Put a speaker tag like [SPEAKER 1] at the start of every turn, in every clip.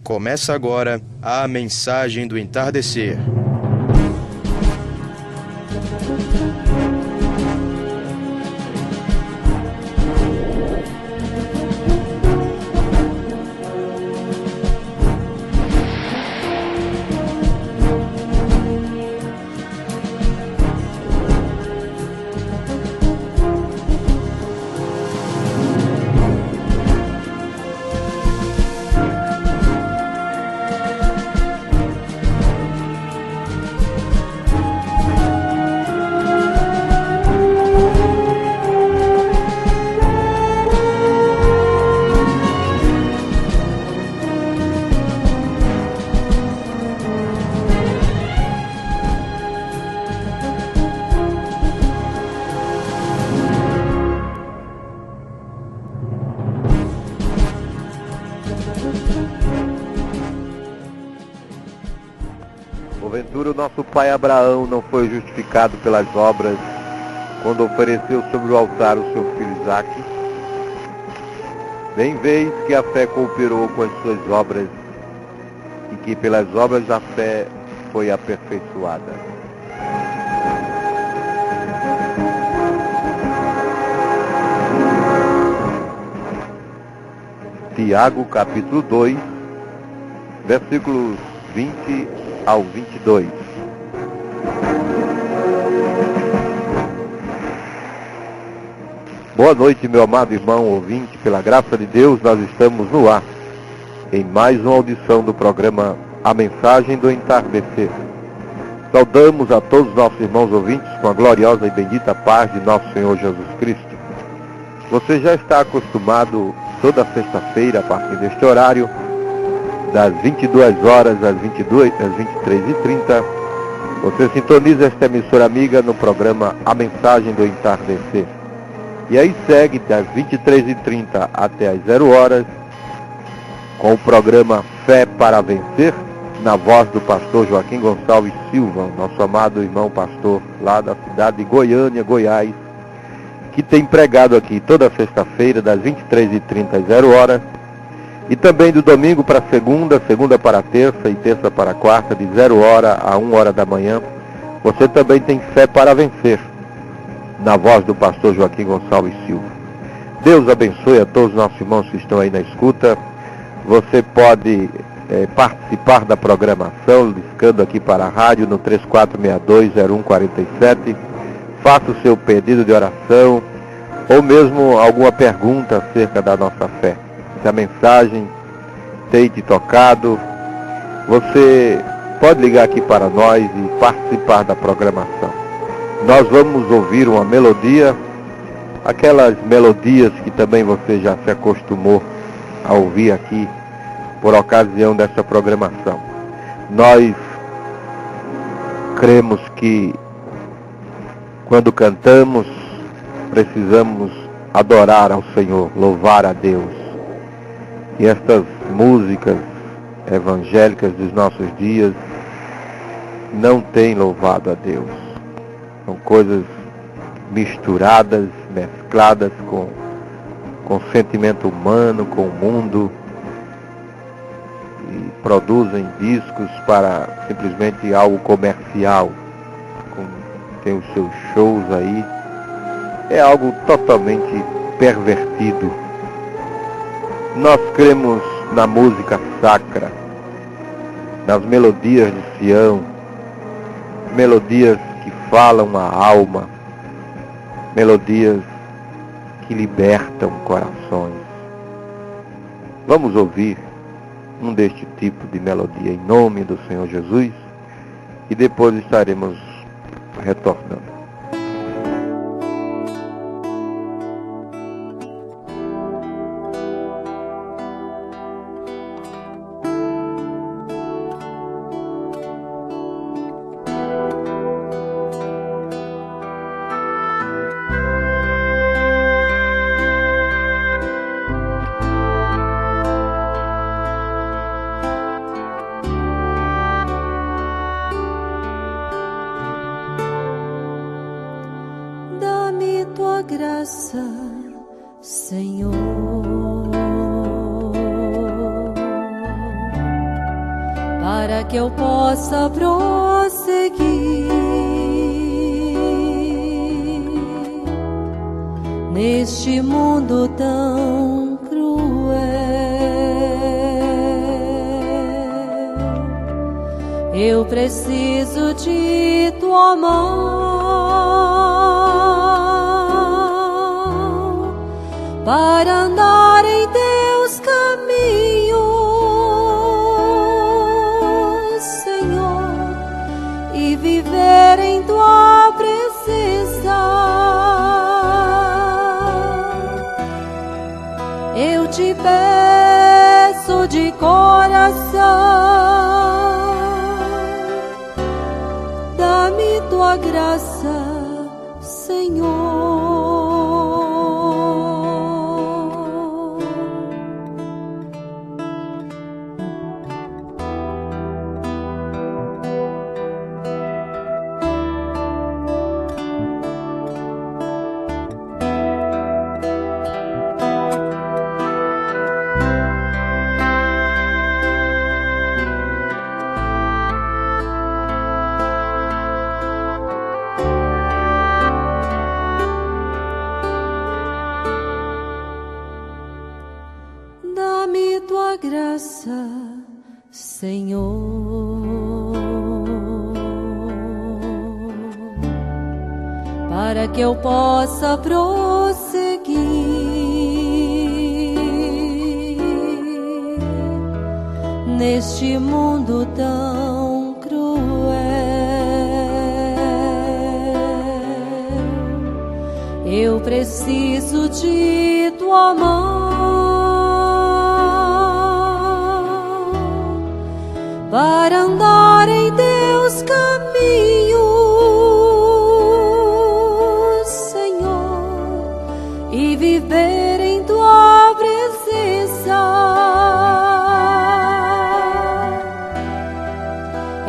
[SPEAKER 1] Começa agora a mensagem do entardecer.
[SPEAKER 2] Porventura o nosso pai Abraão não foi justificado pelas obras quando ofereceu sobre o altar o seu filho Isaque? Bem vês que a fé cooperou com as suas obras e que pelas obras a fé foi aperfeiçoada. Tiago capítulo 2, versículos 20 ao 22. Boa noite, meu amado irmão ouvinte. Pela graça de Deus, nós estamos no ar, em mais uma audição do programa A Mensagem do Entardecer. Saudamos a todos os nossos irmãos ouvintes com a gloriosa e bendita paz de nosso Senhor Jesus Cristo. Você já está acostumado toda sexta-feira, a partir deste horário, das 22 horas às 23h30, você sintoniza esta emissora amiga no programa A Mensagem do Entardecer. E aí segue das 23h30 até as 0 horas, com o programa Fé para Vencer, na voz do pastor Joaquim Gonçalves Silva, nosso amado irmão pastor lá da cidade de Goiânia, Goiás, que tem pregado aqui toda sexta-feira, das 23h30 às 0 horas, e também do domingo para segunda, segunda para terça e terça para quarta, de 0 hora a 1 hora da manhã. Você também tem Fé para Vencer, na voz do pastor Joaquim Gonçalves Silva. Deus abençoe a todos os nossos irmãos que estão aí na escuta. Você pode participar da programação, discando aqui para a rádio no 3462-0147. Faça o seu pedido de oração, ou mesmo alguma pergunta acerca da nossa fé. Se a mensagem tem te tocado, você pode ligar aqui para nós e participar da programação. Nós vamos ouvir uma melodia, aquelas melodias que também você já se acostumou a ouvir aqui por ocasião dessa programação. Nós cremos que quando cantamos, precisamos adorar ao Senhor, louvar a Deus. E estas músicas evangélicas dos nossos dias não têm louvado a Deus. São coisas misturadas, mescladas com sentimento humano, com o mundo, e produzem discos para simplesmente algo comercial. Tem os seus shows aí. É algo totalmente pervertido. Nós cremos na música sacra, nas melodias de Sião, melodias que falam a alma, melodias que libertam corações. Vamos ouvir um deste tipo de melodia em nome do Senhor Jesus e depois estaremos retornando.
[SPEAKER 3] para que eu possa prosseguir neste mundo tão cruel. Eu preciso de tua mão para andar em teus caminhos, Senhor, e viver em tua presença. Eu te peço de coração, dá-me tua graça, Senhor. Dá-me tua graça, Senhor, para que eu possa prosseguir neste mundo tão cruel. Eu preciso de tua mão para andar em teus caminhos, Senhor, e viver em tua presença.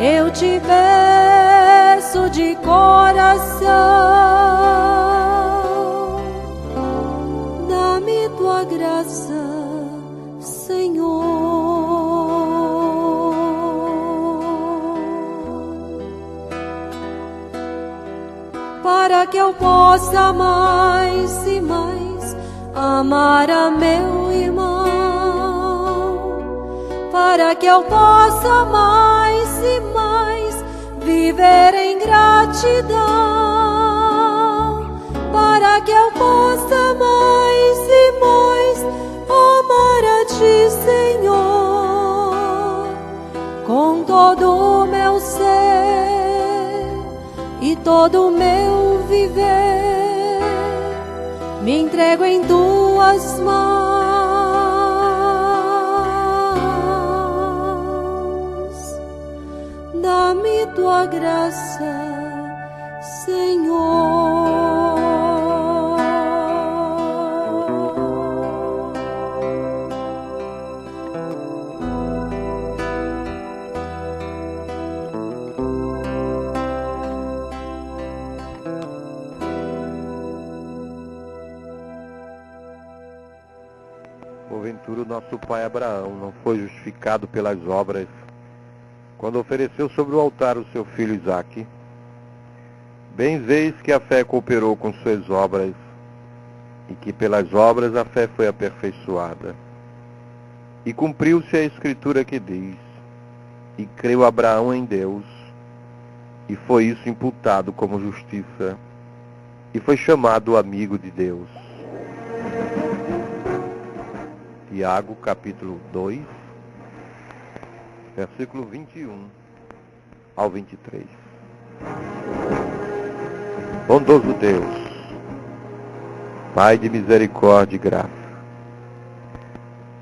[SPEAKER 3] Eu te peço de coração, dá-me tua graça, Senhor. Para que eu possa mais e mais amar a meu irmão, para que eu possa mais e mais viver em gratidão, para que eu possa mais e mais amar a ti, Senhor, com todo o meu ser e todo o meu viver. Me entrego em tuas mãos, dá-me tua graça, Senhor.
[SPEAKER 2] Porventura, o nosso pai Abraão não foi justificado pelas obras quando ofereceu sobre o altar o seu filho Isaque? Bem vês que a fé cooperou com suas obras, e que pelas obras a fé foi aperfeiçoada. E cumpriu-se a escritura que diz: e creu Abraão em Deus, e foi isso imputado como justiça, e foi chamado amigo de Deus. Tiago, capítulo 2, versículo 21 ao 23. Bondoso Deus, Pai de misericórdia e graça,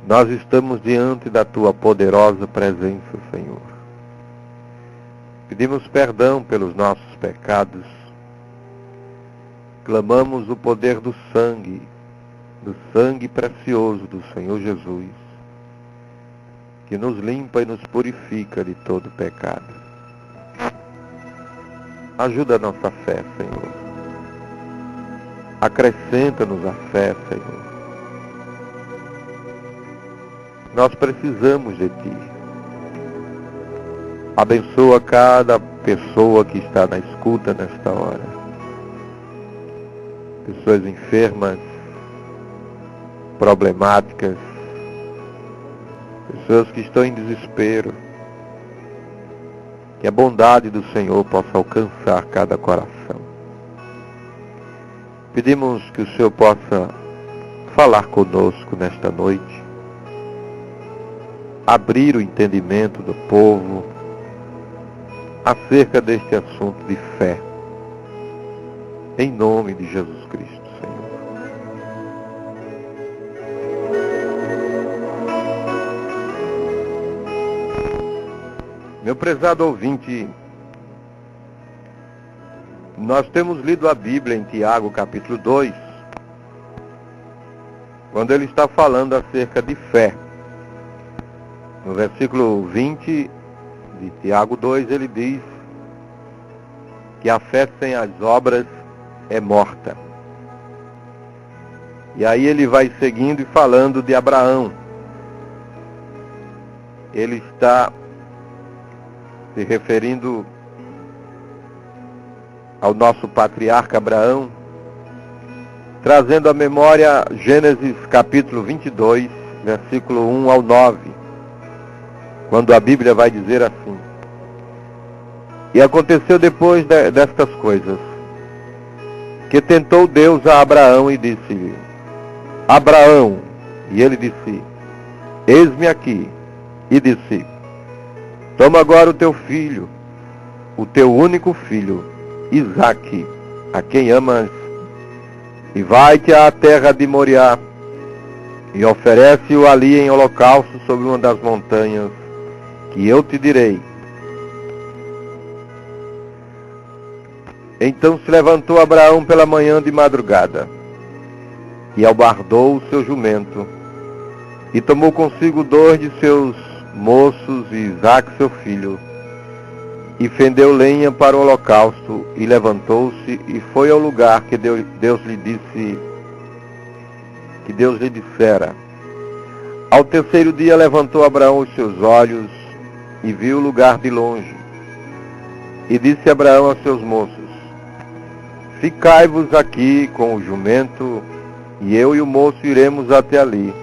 [SPEAKER 2] nós estamos diante da Tua poderosa presença, Senhor. Pedimos perdão pelos nossos pecados, clamamos o poder do sangue precioso do Senhor Jesus, que nos limpa e nos purifica de todo pecado. Ajuda a nossa fé, Senhor. Acrescenta-nos a fé, Senhor. Nós precisamos de Ti. Abençoa cada pessoa que está na escuta nesta hora. Pessoas enfermas, problemáticas, pessoas que estão em desespero. Que a bondade do Senhor possa alcançar cada coração. Pedimos que o Senhor possa falar conosco nesta noite, abrir o entendimento do povo acerca deste assunto de fé, em nome de Jesus Cristo, Senhor. Meu prezado ouvinte, nós temos lido a Bíblia em Tiago capítulo 2, quando ele está falando acerca de fé. No versículo 20 de Tiago 2, ele diz que a fé sem as obras é morta. E aí ele vai seguindo e falando de Abraão. Ele está se referindo ao nosso patriarca Abraão, trazendo à memória Gênesis capítulo 22, versículo 1 ao 9, quando a Bíblia vai dizer assim: E aconteceu depois destas coisas, que tentou Deus a Abraão e disse-lhe: Abraão, e ele disse: Eis-me aqui. E disse: Toma agora o teu filho, o teu único filho, Isaque, a quem amas, e vai-te à terra de Moriá, e oferece-o ali em holocausto sobre uma das montanhas, que eu te direi. Então se levantou Abraão pela manhã de madrugada, e albardou o seu jumento, e tomou consigo 2 de seus moços e Isaque seu filho, e fendeu lenha para o holocausto, e levantou-se e foi ao lugar que Deus lhe dissera. Ao terceiro dia levantou Abraão os seus olhos e viu o lugar de longe. E disse Abraão a seus moços: Ficai-vos aqui com o jumento, e eu e o moço iremos até ali,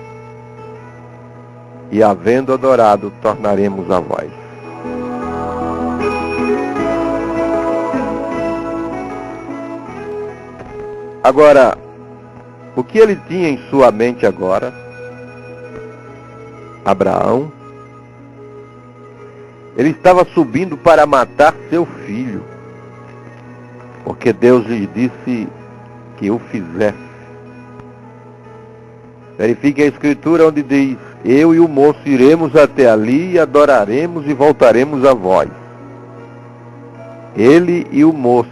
[SPEAKER 2] e havendo adorado, tornaremos a vós. Agora, o que ele tinha em sua mente agora? Abraão, ele estava subindo para matar seu filho, porque Deus lhe disse que o fizesse. Verifique a escritura onde diz: Eu e o moço iremos até ali e adoraremos e voltaremos a vós. Ele e o moço.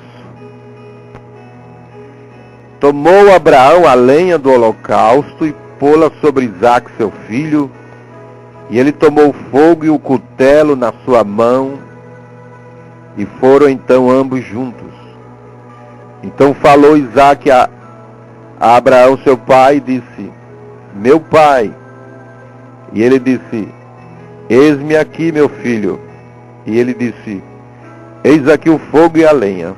[SPEAKER 2] Tomou Abraão a lenha do holocausto e pô-la sobre Isaque seu filho, e ele tomou o fogo e o cutelo na sua mão, e foram então ambos juntos. Então falou Isaque a Abraão seu pai e disse: Meu pai. E ele disse: Eis-me aqui, meu filho. E ele disse: Eis aqui o fogo e a lenha,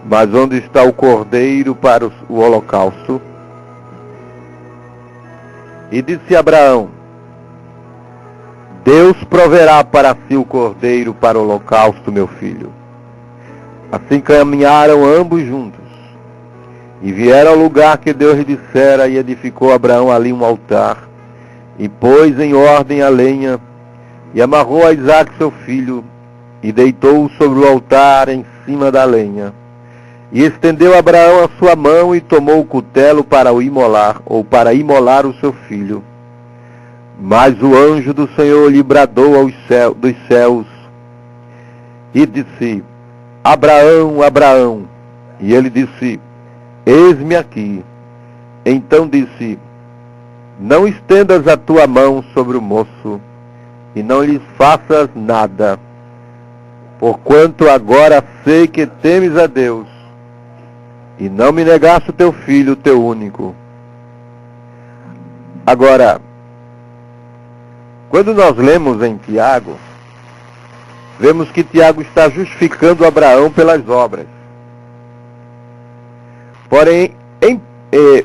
[SPEAKER 2] mas onde está o cordeiro para o holocausto? E disse Abraão: Deus proverá para si o cordeiro para o holocausto, meu filho. Assim caminharam ambos juntos, e vieram ao lugar que Deus lhe dissera, e edificou Abraão ali um altar, e pôs em ordem a lenha, e amarrou a Isaque seu filho, e deitou-o sobre o altar em cima da lenha. E estendeu Abraão a sua mão, e tomou o cutelo para o imolar, ou para imolar o seu filho. Mas o anjo do Senhor lhe bradou dos céus, e disse: Abraão, Abraão. E ele disse: Eis-me aqui. Então disse: Não estendas a tua mão sobre o moço, e não lhes faças nada, porquanto agora sei que temes a Deus, e não me negaste o teu filho, o teu único. Agora, quando nós lemos em Tiago, vemos que Tiago está justificando Abraão pelas obras. Porém,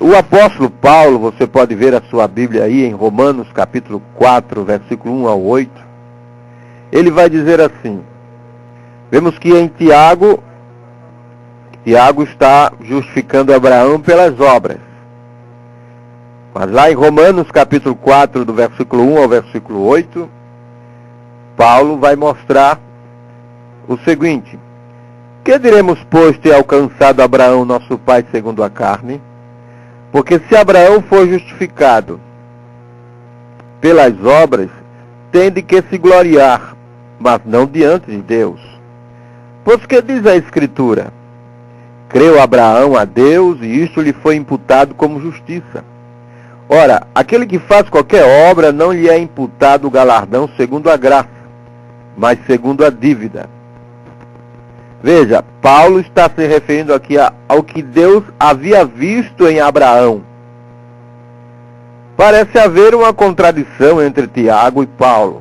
[SPEAKER 2] o apóstolo Paulo, você pode ver a sua Bíblia aí em Romanos capítulo 4, versículo 1 ao 8, ele vai dizer assim, vemos que em Tiago está justificando Abraão pelas obras. Mas lá em Romanos capítulo 4, do versículo 1 ao versículo 8, Paulo vai mostrar o seguinte: que diremos, pois, ter alcançado Abraão, nosso pai, segundo a carne? Porque se Abraão for justificado pelas obras, tem de que se gloriar, mas não diante de Deus. Pois que diz a Escritura? Creu Abraão a Deus, e isto lhe foi imputado como justiça. Ora, aquele que faz qualquer obra não lhe é imputado o galardão segundo a graça, mas segundo a dívida. Veja, Paulo está se referindo aqui ao que Deus havia visto em Abraão. Parece haver uma contradição entre Tiago e Paulo.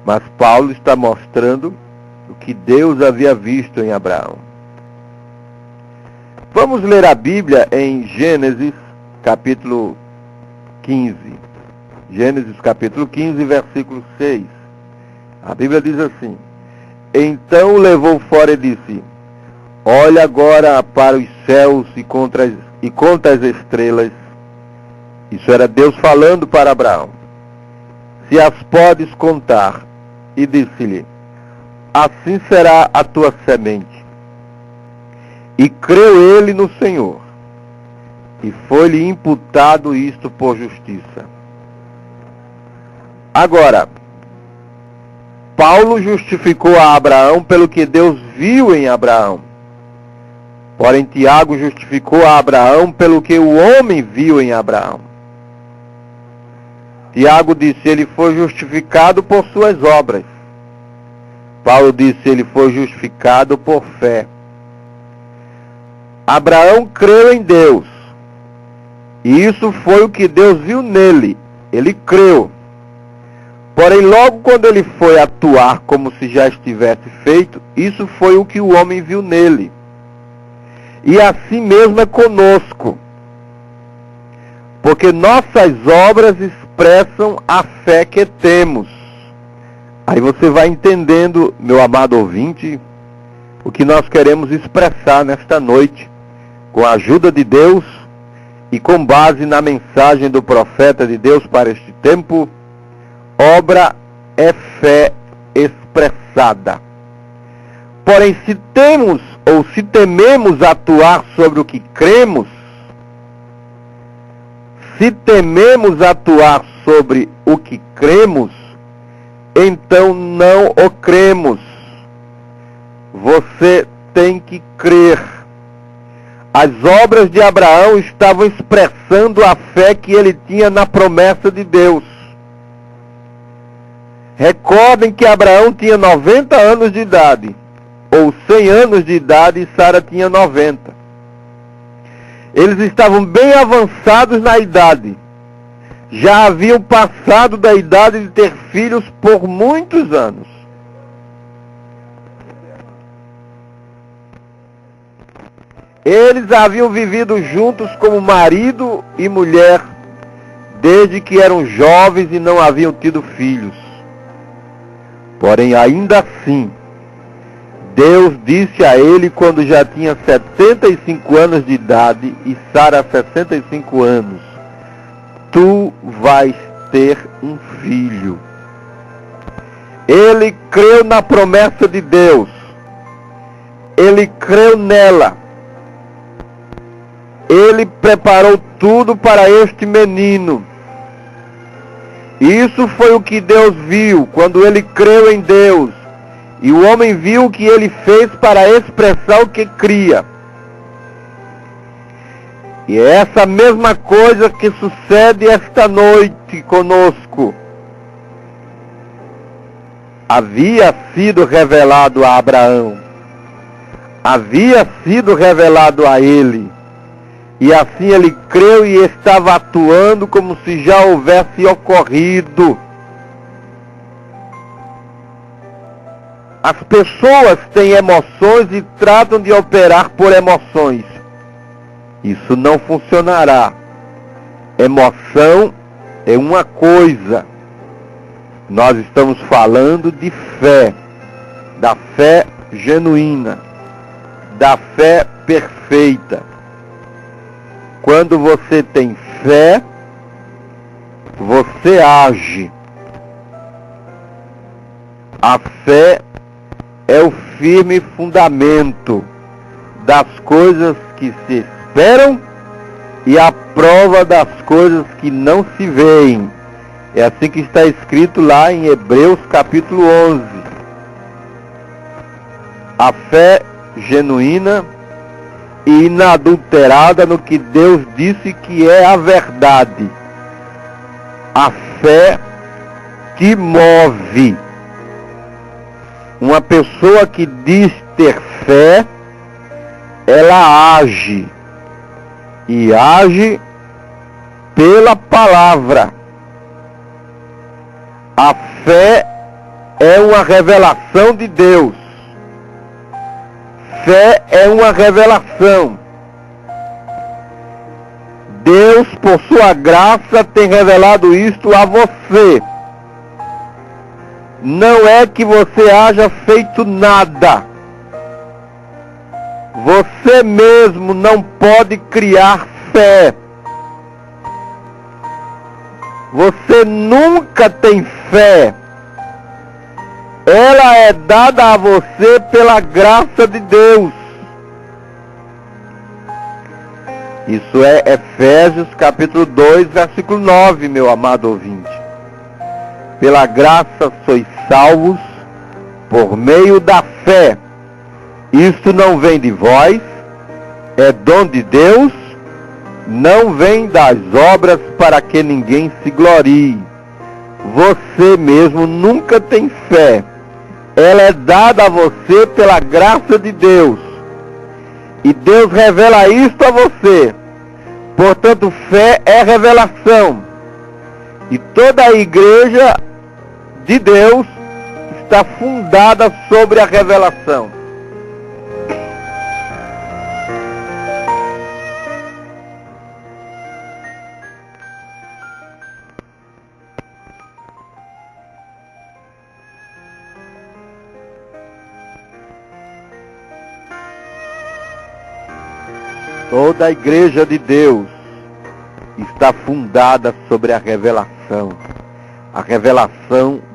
[SPEAKER 2] Mas Paulo está mostrando o que Deus havia visto em Abraão. Vamos ler a Bíblia em Gênesis capítulo 15. Gênesis capítulo 15, versículo 6. A Bíblia diz assim: então o levou fora e disse: olha agora para os céus e conta as estrelas. Isso era Deus falando para Abraão. Se as podes contar. E disse-lhe: assim será a tua semente. E creu ele no Senhor, e foi-lhe imputado isto por justiça. Agora, Paulo justificou a Abraão pelo que Deus viu em Abraão. Porém, Tiago justificou a Abraão pelo que o homem viu em Abraão. Tiago disse: ele foi justificado por suas obras. Paulo disse: ele foi justificado por fé. Abraão creu em Deus. E isso foi o que Deus viu nele. Ele creu. Porém, logo quando ele foi atuar como se já estivesse feito, isso foi o que o homem viu nele. E assim mesmo é conosco. Porque nossas obras expressam a fé que temos. Aí você vai entendendo, meu amado ouvinte, o que nós queremos expressar nesta noite, com a ajuda de Deus e com base na mensagem do profeta de Deus para este tempo. Obra é fé expressada. Porém, se temos ou se tememos atuar sobre o que cremos, então não o cremos. Você tem que crer. As obras de Abraão estavam expressando a fé que ele tinha na promessa de Deus. Recordem que Abraão tinha 90 anos de idade, ou 100 anos de idade, e Sara tinha 90. Eles estavam bem avançados na idade. Já haviam passado da idade de ter filhos por muitos anos. Eles haviam vivido juntos como marido e mulher, desde que eram jovens e não haviam tido filhos. Porém, ainda assim, Deus disse a ele quando já tinha 75 anos de idade e Sara 65 anos: tu vais ter um filho. Ele creu na promessa de Deus. Ele creu nela. Ele preparou tudo para este menino. Isso foi o que Deus viu quando ele creu em Deus. E o homem viu o que ele fez para expressar o que cria. E é essa mesma coisa que sucede esta noite conosco. Havia sido revelado a Abraão. Havia sido revelado a ele. E assim ele creu e estava atuando como se já houvesse ocorrido. As pessoas têm emoções e tratam de operar por emoções. Isso não funcionará. Emoção é uma coisa. Nós estamos falando de fé, da fé genuína, da fé perfeita. Quando você tem fé, você age. A fé é o firme fundamento das coisas que se esperam e a prova das coisas que não se veem. É assim que está escrito lá em Hebreus capítulo 11. A fé genuína e inadulterada no que Deus disse que é a verdade. A fé que move. Uma pessoa que diz ter fé, ela age. E age pela palavra. A fé é uma revelação de Deus. Fé é uma revelação. Deus, por sua graça, tem revelado isto a você. Não é que você haja feito nada. Você mesmo não pode criar fé. Você nunca tem fé. Ela é dada a você pela graça de Deus. Isso é Efésios capítulo 2, versículo 9, meu amado ouvinte. Pela graça sois salvos por meio da fé. Isto não vem de vós, é dom de Deus, não vem das obras para que ninguém se glorie. Você mesmo nunca tem fé. Ela é dada a você pela graça de Deus. E Deus revela isto a você. Portanto, fé é revelação. E toda a igreja de Deus está fundada sobre a revelação. Toda a igreja de Deus está fundada sobre a revelação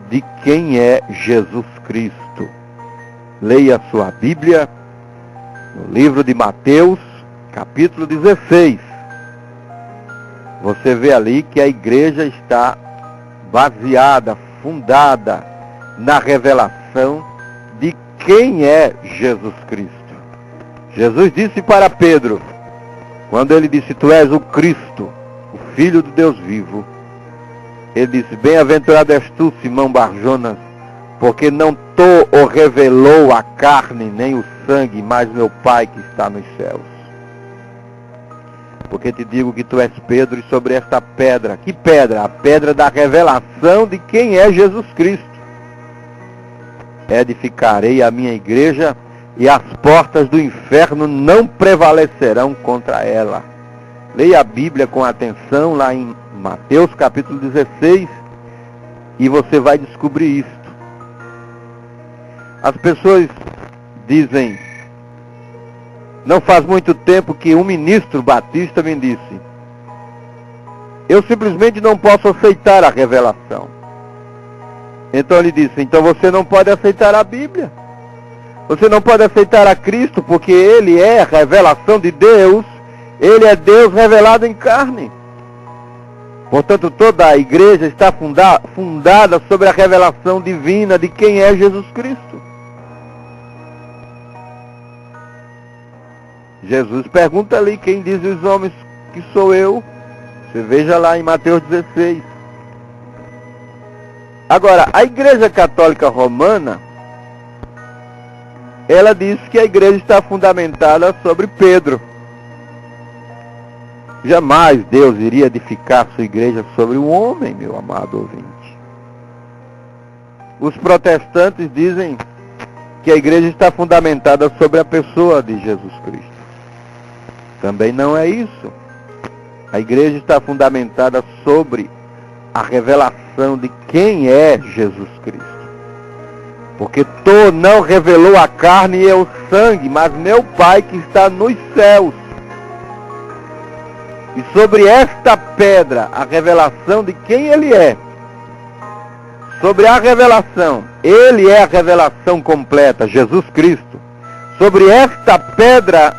[SPEAKER 2] de quem é Jesus Cristo. Leia a sua Bíblia no livro de Mateus, capítulo 16. Você vê ali que a igreja está baseada, fundada na revelação de quem é Jesus Cristo. Jesus disse para Pedro, quando ele disse, tu és o Cristo, o Filho do Deus vivo, ele disse, bem-aventurado és tu, Simão Barjonas, porque não tu o revelou a carne, nem o sangue, mas meu Pai que está nos céus. Porque te digo que tu és Pedro, e sobre esta pedra, que pedra? A pedra da revelação de quem é Jesus Cristo. Edificarei a minha igreja, e as portas do inferno não prevalecerão contra ela. Leia a Bíblia com atenção lá em Mateus capítulo 16 e você vai descobrir isto. As pessoas dizem, não faz muito tempo que um ministro batista me disse, eu simplesmente não posso aceitar a revelação. Então ele disse, então você não pode aceitar a Bíblia. Você não pode aceitar a Cristo, porque Ele é a revelação de Deus. Ele é Deus revelado em carne. Portanto, toda a igreja está fundada sobre a revelação divina de quem é Jesus Cristo. Jesus pergunta ali, quem diz os homens que sou eu? Você veja lá em Mateus 16. Agora, a Igreja Católica Romana, ela diz que a igreja está fundamentada sobre Pedro. Jamais Deus iria edificar sua igreja sobre um homem, meu amado ouvinte. Os protestantes dizem que a igreja está fundamentada sobre a pessoa de Jesus Cristo. Também não é isso. A igreja está fundamentada sobre a revelação de quem é Jesus Cristo. Porque tu não revelou a carne e o sangue, mas meu Pai que está nos céus. E sobre esta pedra, a revelação de quem Ele é. Sobre a revelação, Ele é a revelação completa, Jesus Cristo. Sobre esta pedra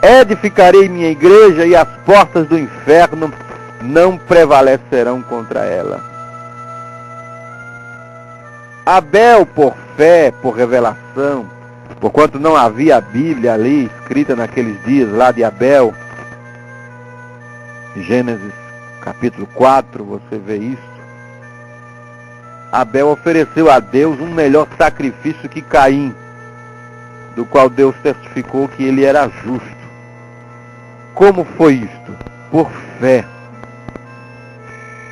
[SPEAKER 2] edificarei minha igreja e as portas do inferno não prevalecerão contra ela. Abel, por fé, por revelação, porquanto não havia a Bíblia ali escrita naqueles dias lá de Abel, Gênesis capítulo 4, você vê isso. Abel ofereceu a Deus um melhor sacrifício que Caim, do qual Deus testificou que ele era justo. Como foi isto? Por fé.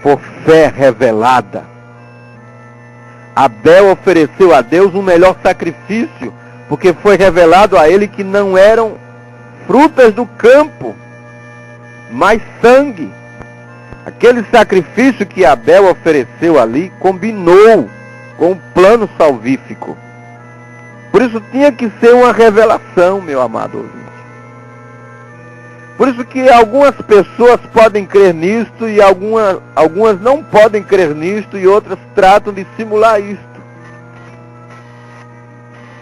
[SPEAKER 2] Por fé revelada. Abel ofereceu a Deus um melhor sacrifício, porque foi revelado a ele que não eram frutas do campo, mas sangue. Aquele sacrifício que Abel ofereceu ali combinou com o plano salvífico. Por isso tinha que ser uma revelação, meu amado ouvinte. Por isso que algumas pessoas podem crer nisto e algumas não podem crer nisto e outras tratam de simular isto.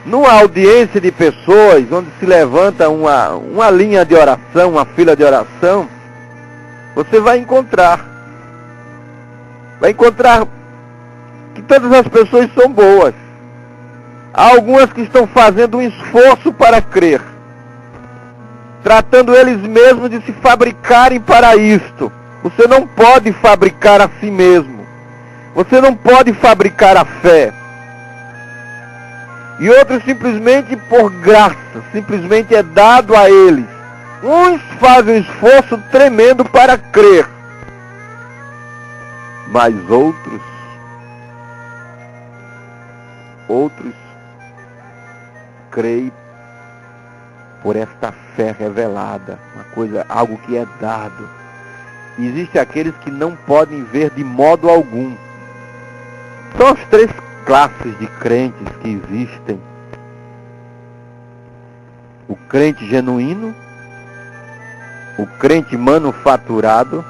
[SPEAKER 2] Numa audiência de pessoas onde se levanta uma linha de oração, uma fila de oração, você vai encontrar que todas as pessoas são boas. Há algumas que estão fazendo um esforço para crer, tratando eles mesmos de se fabricarem para isto. Você não pode fabricar a si mesmo. Você não pode fabricar a fé. E outros simplesmente por graça, simplesmente é dado a eles. Uns fazem um esforço tremendo para crer, mas outros creem por esta fé revelada, algo que é dado. Existem aqueles que não podem ver de modo algum. São as três classes de crentes que existem: o crente genuíno, o crente manufaturado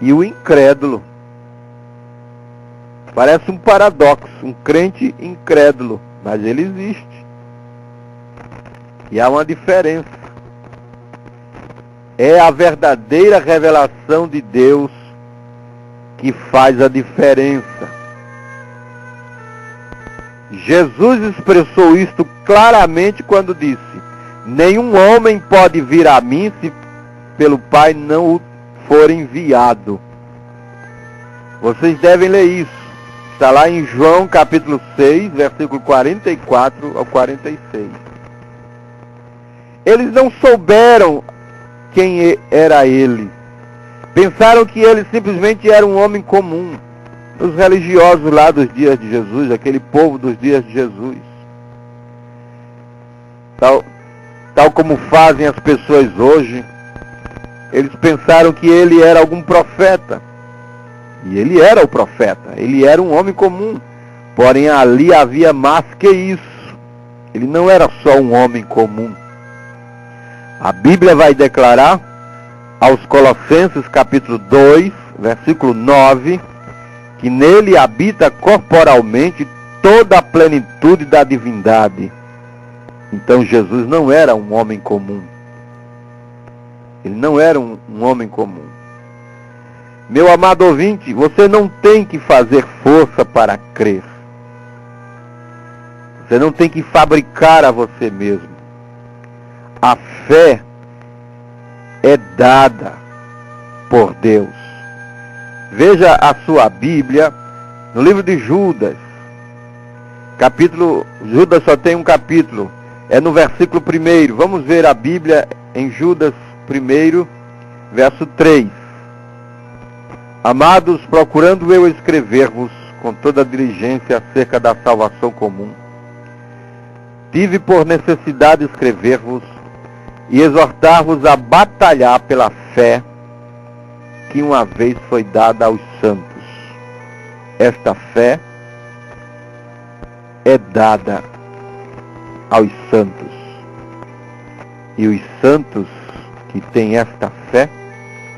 [SPEAKER 2] e o incrédulo. Parece um paradoxo, um crente incrédulo, mas ele existe. E há uma diferença. É a verdadeira revelação de Deus que faz a diferença. Jesus expressou isto claramente quando disse: nenhum homem pode vir a mim se pelo Pai não o for enviado. Vocês devem ler isso. Está lá em João capítulo 6, versículo 44 ao 46. Eles não souberam quem era ele. Pensaram que ele simplesmente era um homem comum. Os religiosos lá dos dias de Jesus, aquele povo dos dias de Jesus. Tal como fazem as pessoas hoje, eles pensaram que ele era algum profeta. E ele era o profeta, ele era um homem comum. Porém, ali havia mais que isso. Ele não era só um homem comum. A Bíblia vai declarar aos Colossenses capítulo 2, versículo 9, que nele habita corporalmente toda a plenitude da divindade. Então Jesus não era um homem comum. Ele não era um homem comum. Meu amado ouvinte, você não tem que fazer força para crer. Você não tem que fabricar a você mesmo. A fé é dada por Deus. Veja a sua Bíblia no livro de Judas. Judas só tem um capítulo. É no versículo 1. Vamos ver a Bíblia em Judas 1, verso 3. Amados, procurando eu escrever-vos com toda a diligência acerca da salvação comum, tive por necessidade escrever-vos e exortar-vos a batalhar pela fé que uma vez foi dada aos santos. Esta fé é dada aos santos. E os santos que têm esta fé,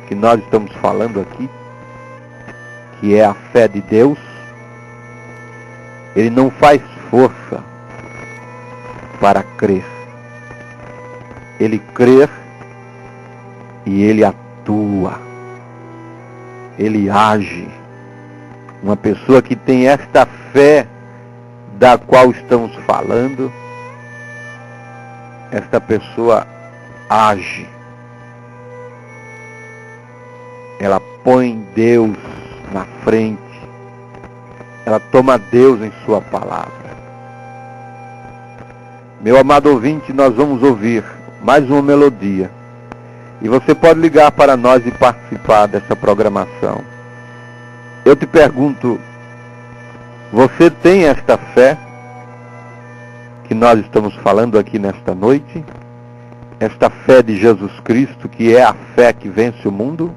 [SPEAKER 2] que nós estamos falando aqui, que é a fé de Deus, ele não faz força para crer. Ele crê e ele atua. Ele age. Uma pessoa que tem esta fé da qual estamos falando, esta pessoa age. Ela põe Deus na frente. Ela toma Deus em sua palavra. Meu amado ouvinte, nós vamos ouvir mais uma melodia. E você pode ligar para nós e participar dessa programação. Eu te pergunto, você tem esta fé que nós estamos falando aqui nesta noite? Esta fé de Jesus Cristo, que é a fé que vence o mundo?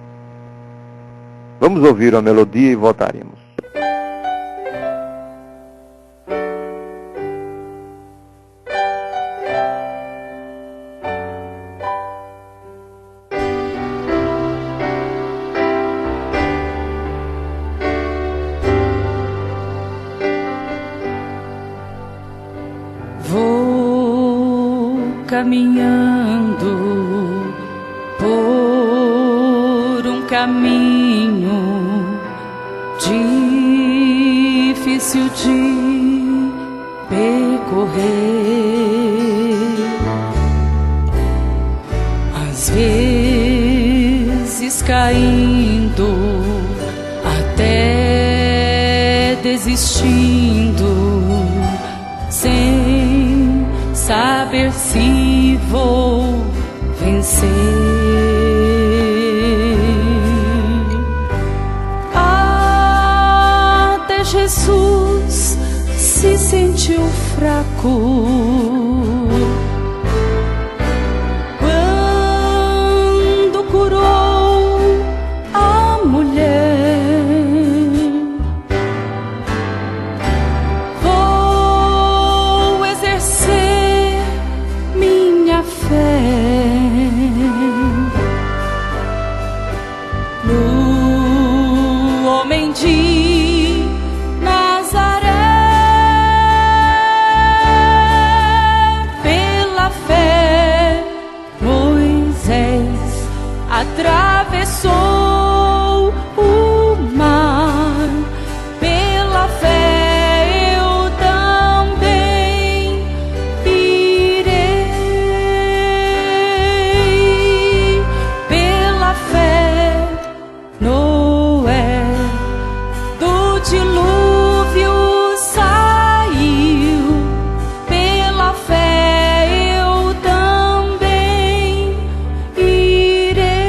[SPEAKER 2] Vamos ouvir a melodia e voltaremos.
[SPEAKER 3] Caminhando por um caminho difícil de percorrer, às vezes caindo, até desistindo, sem saber se vou vencer. Até Jesus se sentiu fraco quando curou a mulher. Vou exercer minha fé no homem de Nazaré. Pela fé Moisés atravessou o mar. Pela fé eu também irei. Pela fé Noé do dilúvio saiu. Pela fé eu também irei.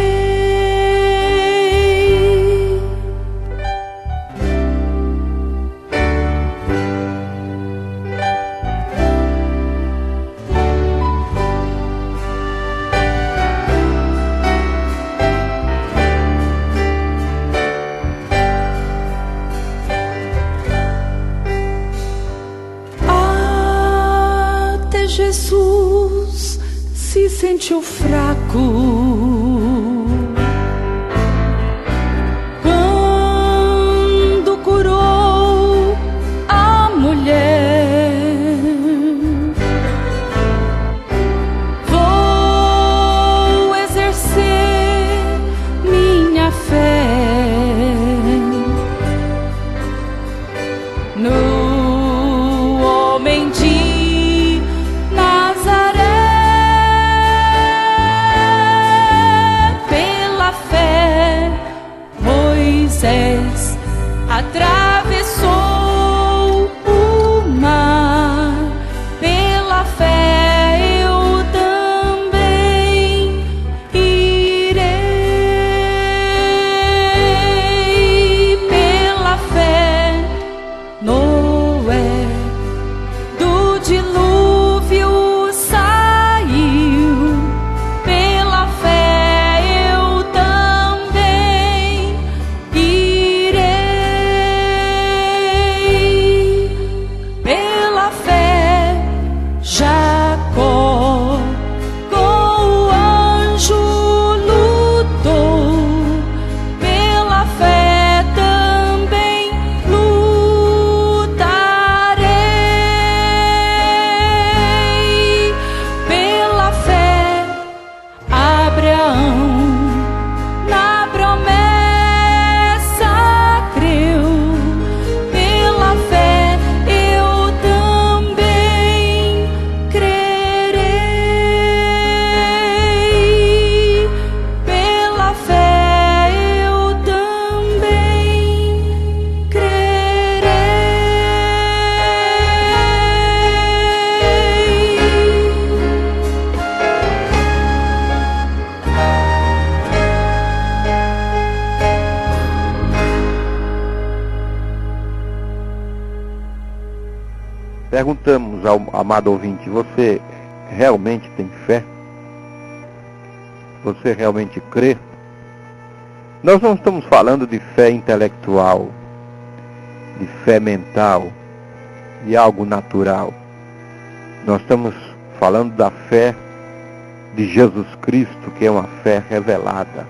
[SPEAKER 3] Até Jesus se sentiu fraco quando curou a mulher. Vou exercer minha fé no homem de Nazaré. Pela fé Moisés atravessou o mar. Pela fé eu também irei. Pela fé
[SPEAKER 2] Perguntamos ao amado ouvinte, você realmente tem fé? Você realmente crê? Nós não estamos falando de fé intelectual, de fé mental, de algo natural. Nós estamos falando da fé de Jesus Cristo, que é uma fé revelada.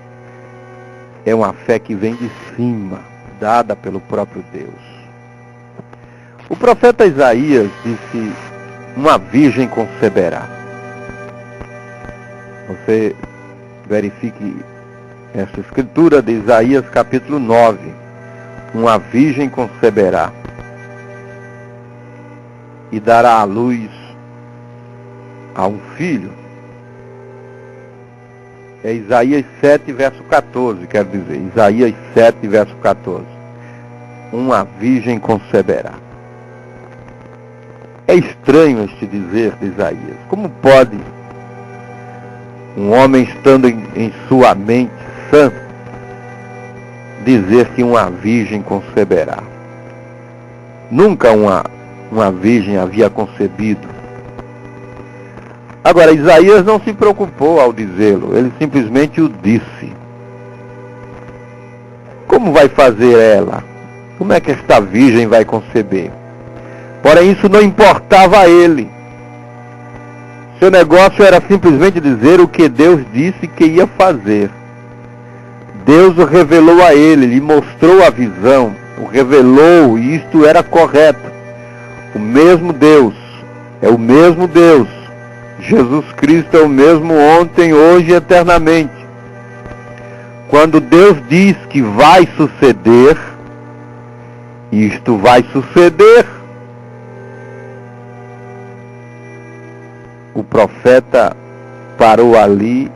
[SPEAKER 2] É uma fé que vem de cima, dada pelo próprio Deus. O profeta Isaías disse, uma virgem conceberá. Você verifique essa escritura de Isaías capítulo 9. Uma virgem conceberá e dará à luz a um filho. É Isaías 7, verso 14, quero dizer. Isaías 7, verso 14. Uma virgem conceberá. É estranho este dizer de Isaías. Como pode um homem estando em sua mente sã dizer que uma virgem conceberá? Nunca uma virgem havia concebido. Agora, Isaías não se preocupou ao dizê-lo, ele simplesmente o disse. Como vai fazer ela? Como é que esta virgem vai conceber? Porém, isso não importava a ele. Seu negócio era simplesmente dizer o que Deus disse que ia fazer. Deus o revelou a ele, lhe mostrou a visão, o revelou, e isto era correto. O mesmo Deus, é o mesmo Deus. Jesus Cristo é o mesmo ontem, hoje e eternamente. Quando Deus diz que vai suceder, isto vai suceder. O profeta parou ali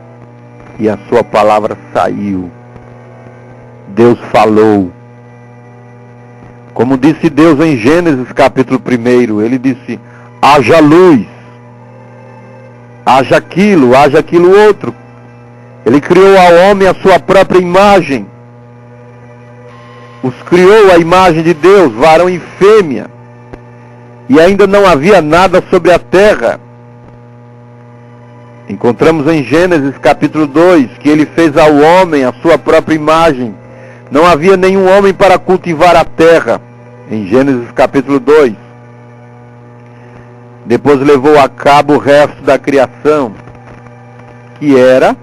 [SPEAKER 2] e a sua palavra saiu. Deus falou. Como disse Deus em Gênesis capítulo 1, ele disse, haja luz, haja aquilo outro. Ele criou ao homem a sua própria imagem. Os criou a imagem de Deus, varão e fêmea. E ainda não havia nada sobre a terra. Encontramos em Gênesis capítulo 2 que ele fez ao homem a sua própria imagem. Não havia nenhum homem para cultivar a terra. Em Gênesis capítulo 2. Depois levou a cabo o resto da criação, que era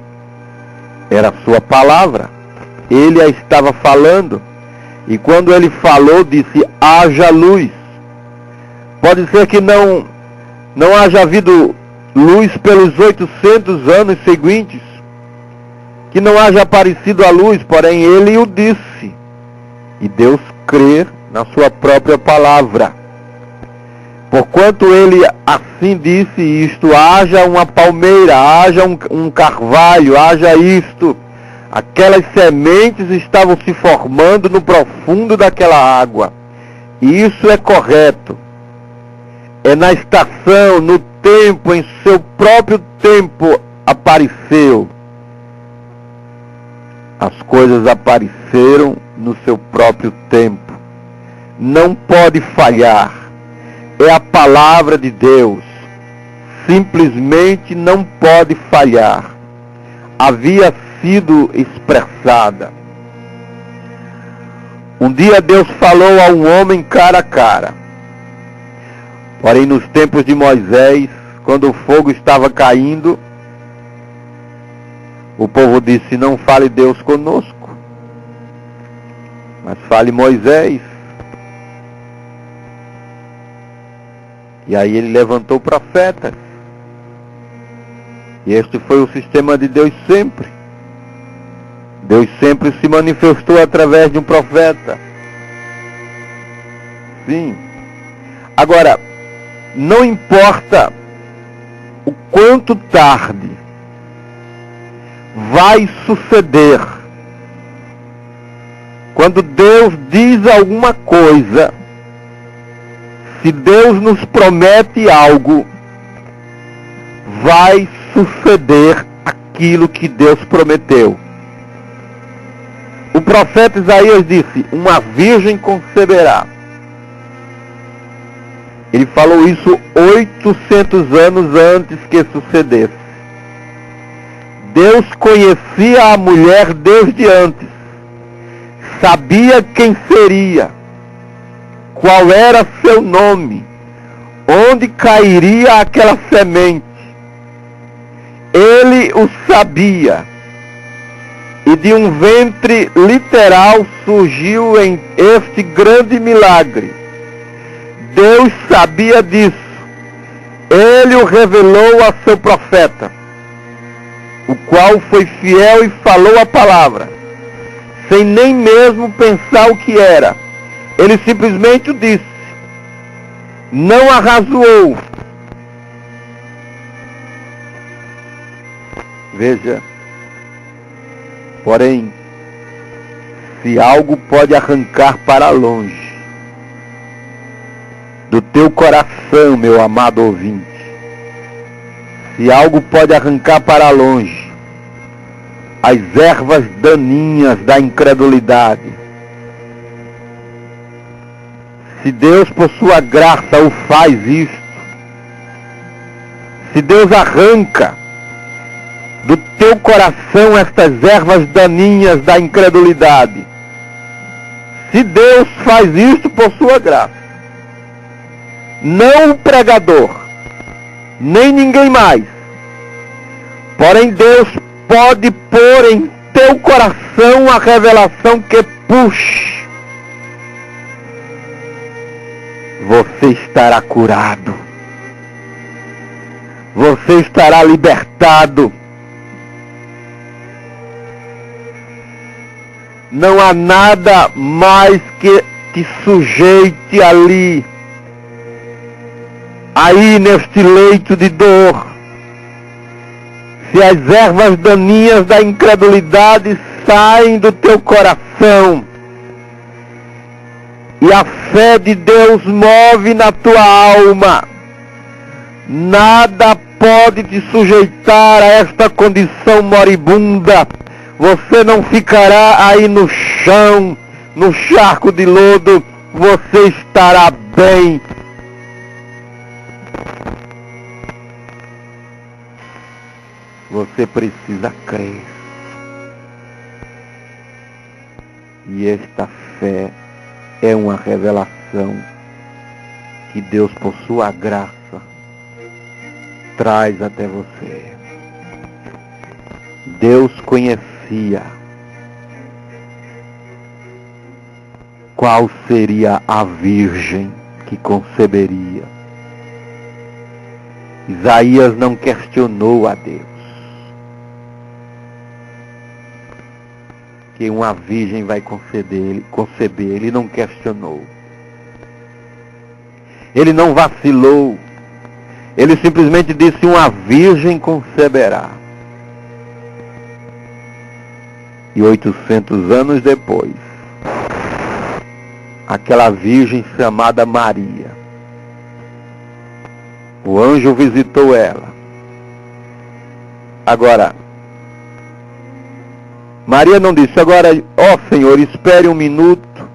[SPEAKER 2] a sua palavra. Ele a estava falando. E quando ele falou, disse, haja luz. Pode ser que não haja havido luz pelos 800 anos seguintes, que não haja aparecido a luz, porém ele o disse. E Deus crê na sua própria palavra. Porquanto ele assim disse isto, haja uma palmeira, haja um carvalho, haja isto. Aquelas sementes estavam se formando no profundo daquela água. E isso é correto. É na estação, no tempo, em seu próprio tempo apareceu. As coisas apareceram no seu próprio tempo. Não pode falhar. É a palavra de Deus. Simplesmente não pode falhar. Havia sido expressada. Um dia Deus falou a um homem cara a cara. Porém, nos tempos de Moisés, quando o fogo estava caindo, o povo disse, não fale Deus conosco, mas fale Moisés. E aí ele levantou profetas. E este foi o sistema de Deus sempre. Deus sempre se manifestou através de um profeta. Sim. Agora, não importa o quanto tarde, vai suceder. Quando Deus diz alguma coisa, se Deus nos promete algo, vai suceder aquilo que Deus prometeu. O profeta Isaías disse, uma virgem conceberá. Ele falou isso 800 anos antes que sucedesse. Deus conhecia a mulher desde antes. Sabia quem seria, qual era seu nome, onde cairia aquela semente. Ele o sabia. E de um ventre literal surgiu em este grande milagre. Deus sabia disso. Ele o revelou a seu profeta, o qual foi fiel e falou a palavra, sem nem mesmo pensar o que era. Ele simplesmente o disse. Não arrazoou. Veja, porém, se algo pode arrancar para longe do teu coração, meu amado ouvinte, se algo pode arrancar para longe as ervas daninhas da incredulidade, se Deus por sua graça o faz isto, se Deus arranca do teu coração estas ervas daninhas da incredulidade, se Deus faz isto por sua graça, não o pregador, nem ninguém mais, porém Deus pode pôr em teu coração a revelação que puxe, você estará curado, você estará libertado. Não há nada mais que te sujeite ali, aí neste leito de dor. Se as ervas daninhas da incredulidade saem do teu coração e a fé de Deus move na tua alma, nada pode te sujeitar a esta condição moribunda. Você não ficará aí no chão, no charco de lodo, você estará bem. Você precisa crer. E esta fé é uma revelação que Deus, por sua graça, traz até você. Deus conhecia qual seria a virgem que conceberia. Isaías não questionou a Deus que uma virgem vai conceber, ele não questionou. Ele não vacilou. Ele simplesmente disse: uma virgem conceberá. E 800 anos depois, aquela virgem chamada Maria, o anjo visitou ela. Agora, Maria não disse: agora, ó Senhor, espere um minuto.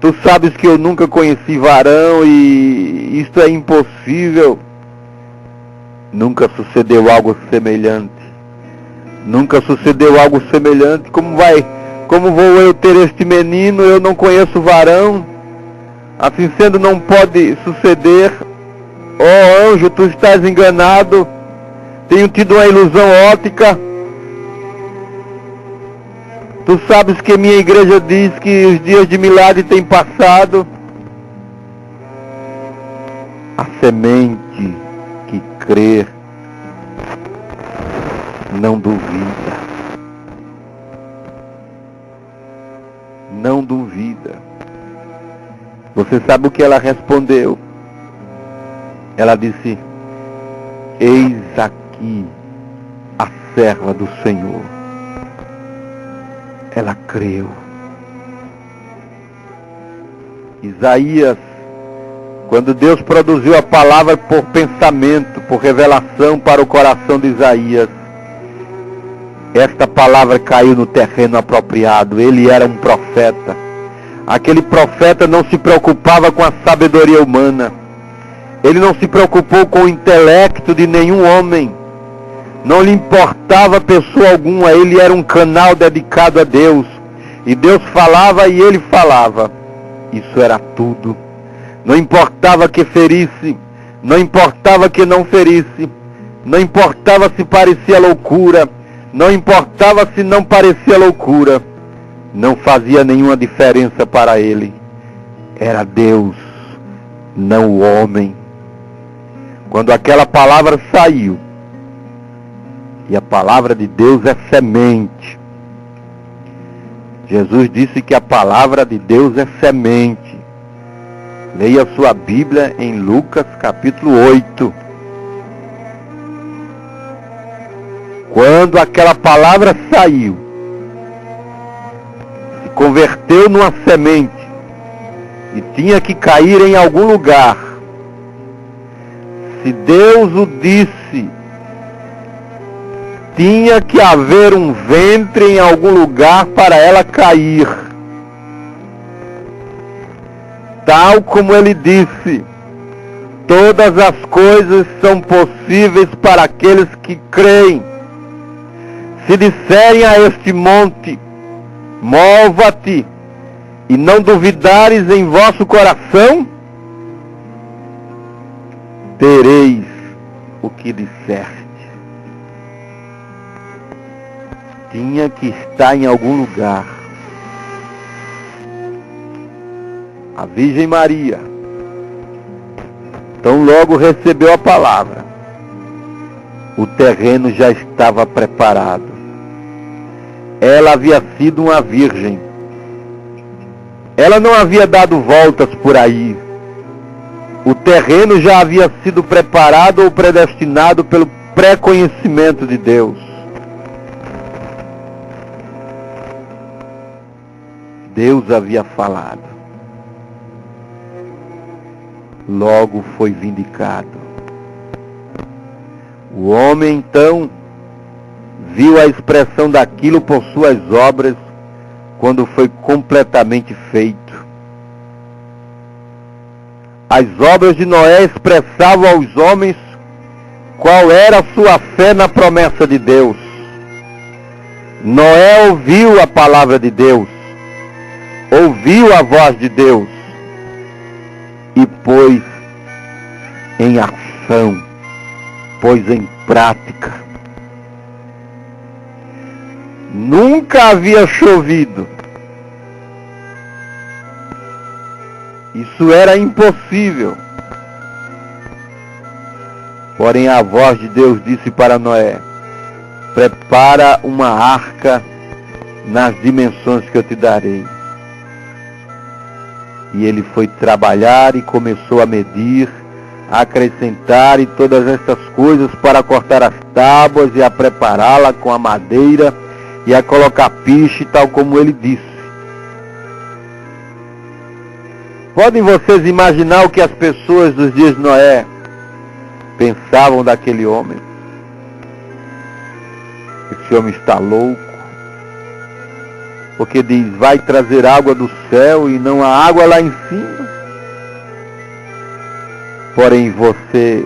[SPEAKER 2] Tu sabes que eu nunca conheci varão e isto é impossível. Nunca sucedeu algo semelhante. Nunca sucedeu algo semelhante. Como vou eu ter este menino? Eu não conheço varão. Assim sendo, não pode suceder. Ó anjo, tu estás enganado. Tenho tido uma ilusão óptica. Tu sabes que minha igreja diz que os dias de milagre têm passado. A semente que crer não duvida. Não duvida. Você sabe o que ela respondeu? Ela disse: eis aqui a serva do Senhor. Ela creu. Isaías, quando Deus produziu a palavra por pensamento, por revelação para o coração de Isaías, esta palavra caiu no terreno apropriado. Ele era um profeta. Aquele profeta não se preocupava com a sabedoria humana. Ele não se preocupou com o intelecto de nenhum homem. Não lhe importava pessoa alguma. Ele era um canal dedicado a Deus. E Deus falava e ele falava. Isso era tudo. Não importava que ferisse. Não importava que não ferisse. Não importava se parecia loucura. Não importava se não parecia loucura. Não fazia nenhuma diferença para ele. Era Deus, não o homem. Quando aquela palavra saiu, e a palavra de Deus é semente. Jesus disse que a palavra de Deus é semente. Leia sua Bíblia em Lucas capítulo 8. Quando aquela palavra saiu, se converteu numa semente, e tinha que cair em algum lugar. Se Deus o disse, tinha que haver um ventre em algum lugar para ela cair. Tal como ele disse, todas as coisas são possíveis para aqueles que creem. Se disserem a este monte, mova-te, e não duvidares em vosso coração, tereis o que disseste. Tinha que estar em algum lugar. A Virgem Maria, tão logo recebeu a palavra, o terreno já estava preparado. Ela havia sido uma virgem. Ela não havia dado voltas por aí. O terreno já havia sido preparado ou predestinado pelo pré-conhecimento de Deus. Deus havia falado. Logo foi vindicado. O homem, então, viu a expressão daquilo por suas obras, quando foi completamente feito. As obras de Noé expressavam aos homens qual era a sua fé na promessa de Deus. Noé ouviu a palavra de Deus, ouviu a voz de Deus e pôs em ação, pôs em prática. Nunca havia chovido. Isso era impossível. Porém a voz de Deus disse para Noé: prepara uma arca nas dimensões que eu te darei. E ele foi trabalhar e começou a medir, a acrescentar e todas estas coisas para cortar as tábuas e a prepará-la com a madeira e a colocar piche, tal como ele disse. Podem vocês imaginar o que as pessoas dos dias de Noé pensavam daquele homem? Esse homem está louco, porque diz, vai trazer água do céu e não há água lá em cima. Porém você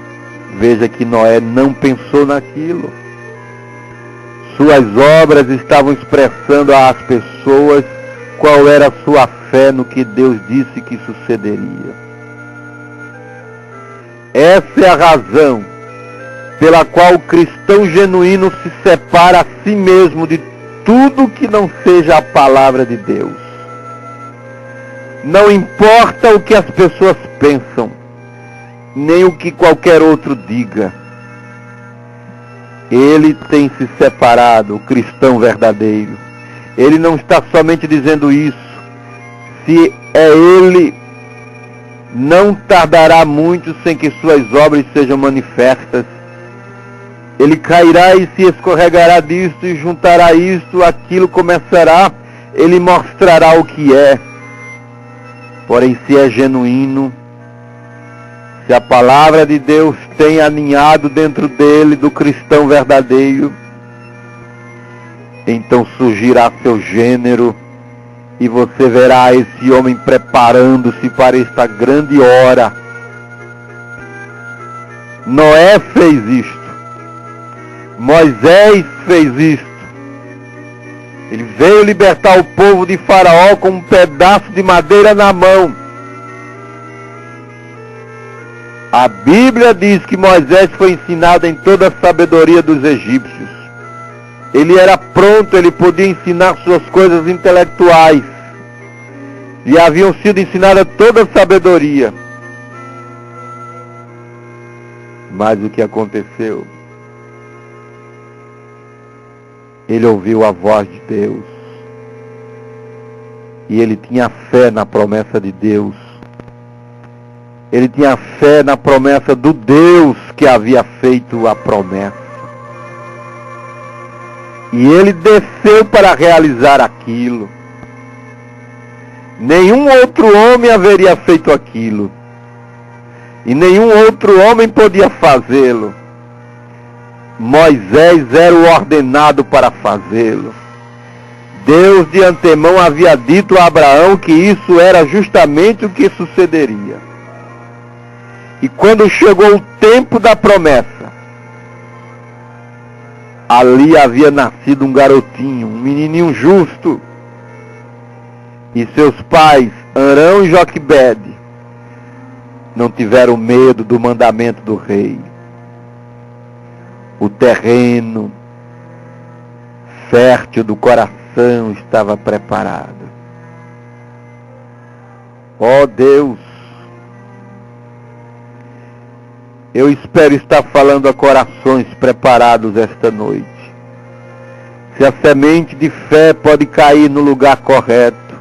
[SPEAKER 2] veja que Noé não pensou naquilo. Suas obras estavam expressando às pessoas qual era a sua fé no que Deus disse que sucederia. Essa é a razão pela qual o cristão genuíno se separa a si mesmo de tudo que não seja a palavra de Deus. Não importa o que as pessoas pensam, nem o que qualquer outro diga. Ele tem se separado, o cristão verdadeiro. Ele não está somente dizendo isso. Se é ele, não tardará muito sem que suas obras sejam manifestas. Ele cairá e se escorregará disto e juntará isto, aquilo começará, ele mostrará o que é. Porém, se é genuíno, se a palavra de Deus tem aninhado dentro dele, do cristão verdadeiro, então surgirá seu gênero e você verá esse homem preparando-se para esta grande hora. Noé fez isto. Moisés fez isto. Ele veio libertar o povo de Faraó com um pedaço de madeira na mão. A Bíblia diz que Moisés foi ensinado em toda a sabedoria dos egípcios. Ele era pronto, ele podia ensinar suas coisas intelectuais. E haviam sido ensinadas toda a sabedoria. Mas o que aconteceu? Ele ouviu a voz de Deus. E ele tinha fé na promessa de Deus. Ele tinha fé na promessa do Deus que havia feito a promessa. E ele desceu para realizar aquilo. Nenhum outro homem haveria feito aquilo. E nenhum outro homem podia fazê-lo. Moisés era o ordenado para fazê-lo. Deus de antemão havia dito a Abraão que isso era justamente o que sucederia. E quando chegou o tempo da promessa, ali havia nascido um garotinho, um menininho justo. E seus pais, Arão e Joquebede, não tiveram medo do mandamento do rei. O terreno fértil do coração estava preparado. Ó Deus, eu espero estar falando a corações preparados esta noite. Se a semente de fé pode cair no lugar correto,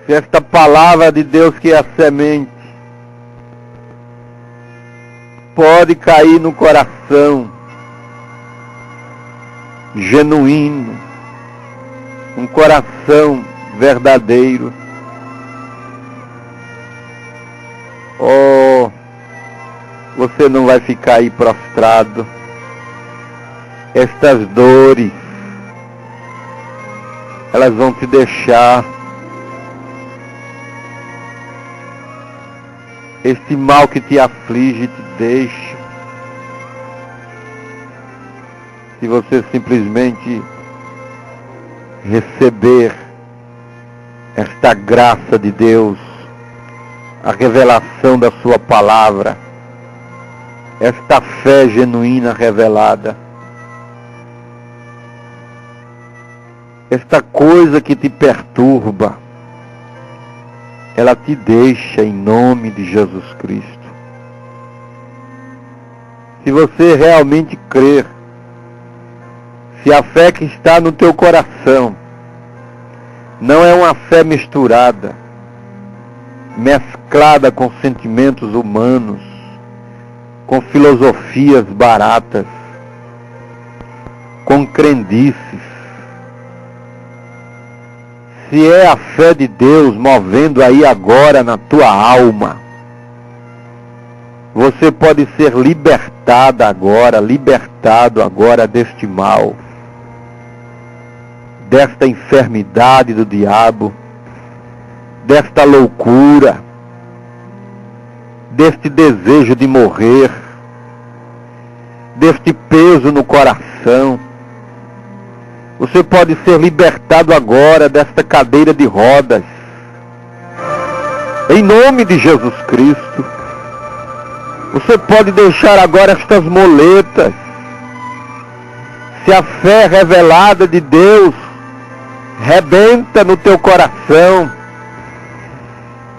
[SPEAKER 2] se esta palavra de Deus que é a semente pode cair no coração genuíno, um coração verdadeiro, oh, você não vai ficar aí prostrado. Estas dores, elas vão te deixar. Este mal que te aflige te deixa. Se você simplesmente receber esta graça de Deus, a revelação da sua palavra, esta fé genuína revelada, esta coisa que te perturba, ela te deixa em nome de Jesus Cristo. Se você realmente crer, se a fé que está no teu coração não é uma fé misturada, mesclada com sentimentos humanos, com filosofias baratas, com crendices, se é a fé de Deus movendo aí agora na tua alma, você pode ser libertado agora deste mal, desta enfermidade do diabo, desta loucura, deste desejo de morrer, deste peso no coração. Você pode ser libertado agora desta cadeira de rodas. Em nome de Jesus Cristo. Você pode deixar agora estas moletas. Se a fé revelada de Deus rebenta no teu coração,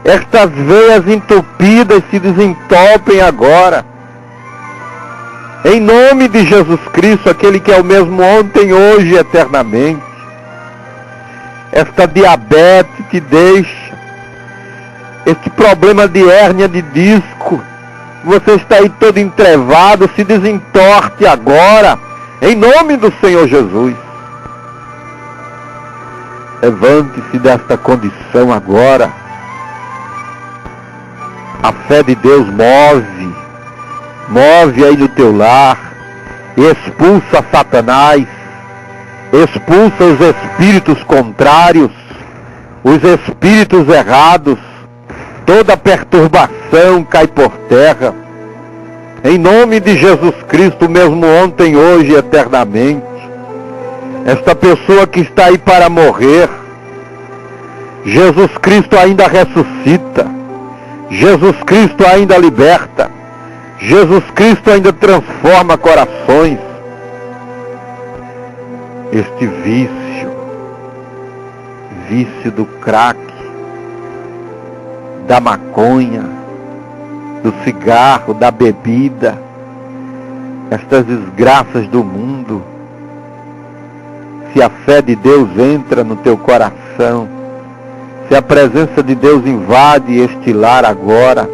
[SPEAKER 2] estas veias entupidas se desentopem agora. Em nome de Jesus Cristo, aquele que é o mesmo ontem, hoje e eternamente. Esta diabetes te deixa. Este problema de hérnia de disco, você está aí todo entrevado, se desentorte agora. Em nome do Senhor Jesus. Levante-se desta condição agora. A fé de Deus move aí no teu lar, expulsa Satanás, expulsa os espíritos contrários, os espíritos errados, toda perturbação cai por terra. Em nome de Jesus Cristo, mesmo ontem, hoje e eternamente. Esta pessoa que está aí para morrer, Jesus Cristo ainda ressuscita. Jesus Cristo ainda liberta. Jesus Cristo ainda transforma corações. Este vício do crack, da maconha, do cigarro, da bebida, estas desgraças do mundo, se a fé de Deus entra no teu coração, se a presença de Deus invade este lar agora,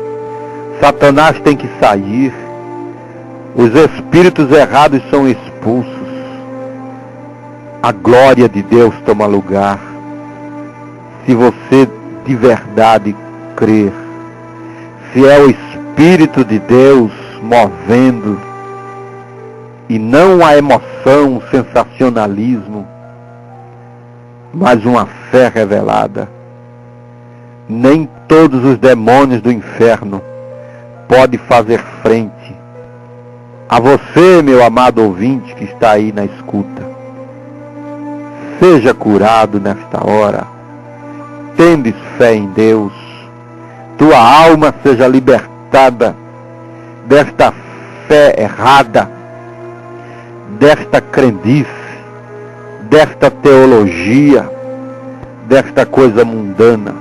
[SPEAKER 2] Satanás tem que sair, os espíritos errados são expulsos, a glória de Deus toma lugar. Se você de verdade crer, se é o Espírito de Deus movendo, e não a emoção, o sensacionalismo, mas uma fé revelada, nem todos os demônios do inferno podem fazer frente a você, meu amado ouvinte que está aí na escuta. Seja curado nesta hora, tendes fé em Deus, tua alma seja libertada desta fé errada, desta crendice, desta teologia, desta coisa mundana,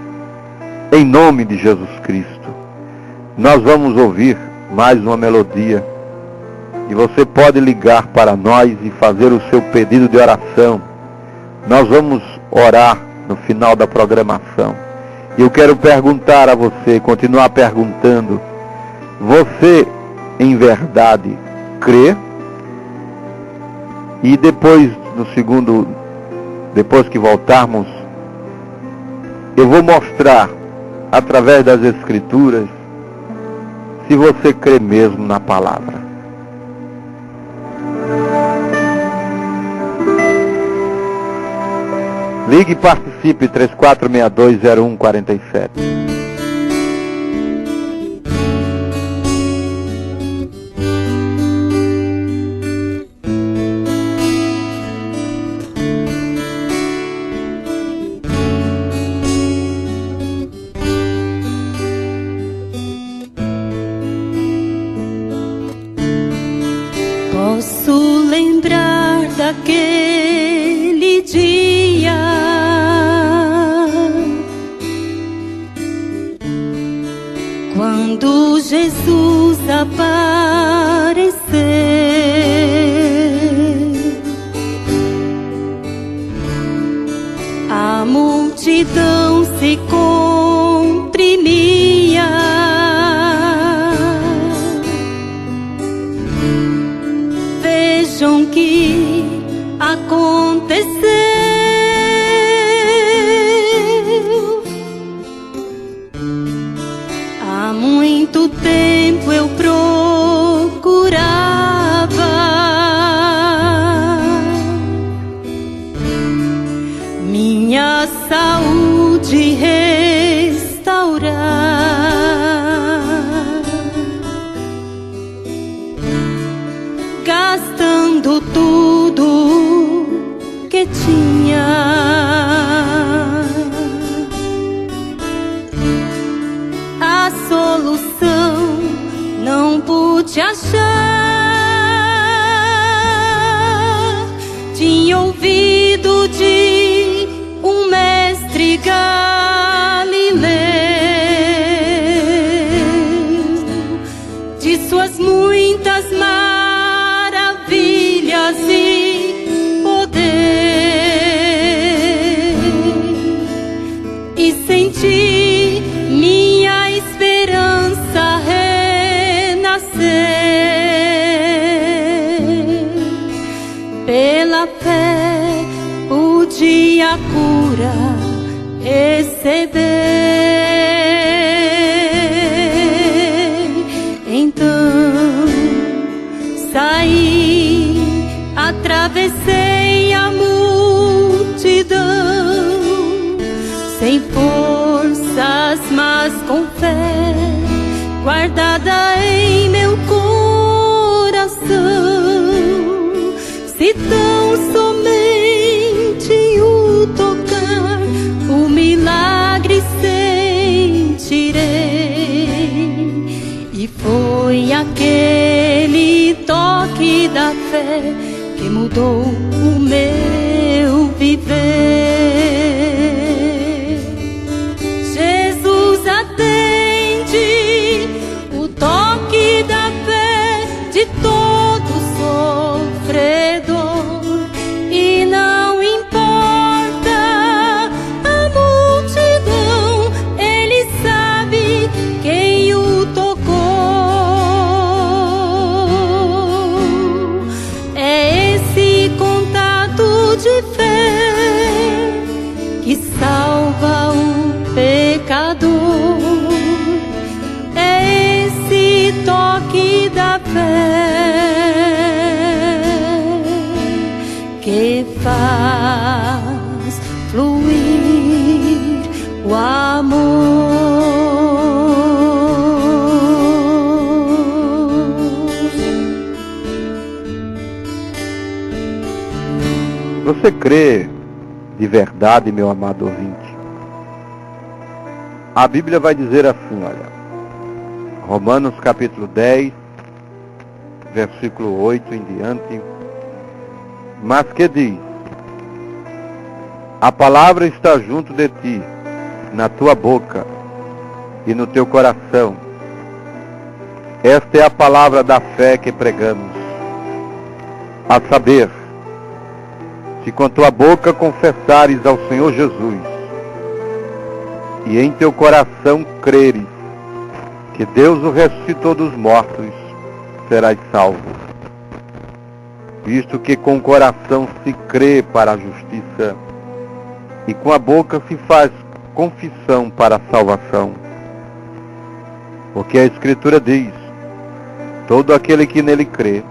[SPEAKER 2] em nome de Jesus Cristo. Nós vamos ouvir mais uma melodia e você pode ligar para nós e fazer o seu pedido de oração. Nós vamos orar no final da programação. E eu quero perguntar a você, continuar perguntando, você em verdade crê? E depois, depois que voltarmos, eu vou mostrar, através das Escrituras, se você crê mesmo na palavra. Ligue e participe, 34620147.
[SPEAKER 3] Posso lembrar daquele dia, quando Jesus apareceu, a multidão se comprimia, vejam que aconteceu. Há muito tempo eu procurava minha saúde restaurar, gastando tudo que tinha. A solução não pude achar. Tinha ouvido de um mestre galileu, de suas muitas maravilhas e poder, e senti minha esperança renascer. Pela fé pude a cura receber. Então saí, atravessei a multidão, sem forças, mas com fé, guardada em meu coração. Se tão somente o tocar, o milagre sentirei. E foi aquele toque da fé que mudou o meu viver. Jesus atende o toque da fé de todo sofredor, e não importa a multidão, Ele sabe quem o tocou. É esse contato de fé que salva o pecador. É esse toque da fé que faz fluir o amor.
[SPEAKER 2] Você crê de verdade, meu amado ouvinte? A Bíblia vai dizer assim, olha, Romanos capítulo 10, versículo 8 em diante, mas que diz: a palavra está junto de ti, na tua boca e no teu coração. Esta é a palavra da fé que pregamos, a saber, se com tua boca confessares ao Senhor Jesus, e em teu coração creres que Deus o ressuscitou dos mortos, serás salvo. Visto que com o coração se crê para a justiça, e com a boca se faz confissão para a salvação. Porque a Escritura diz: todo aquele que nele crê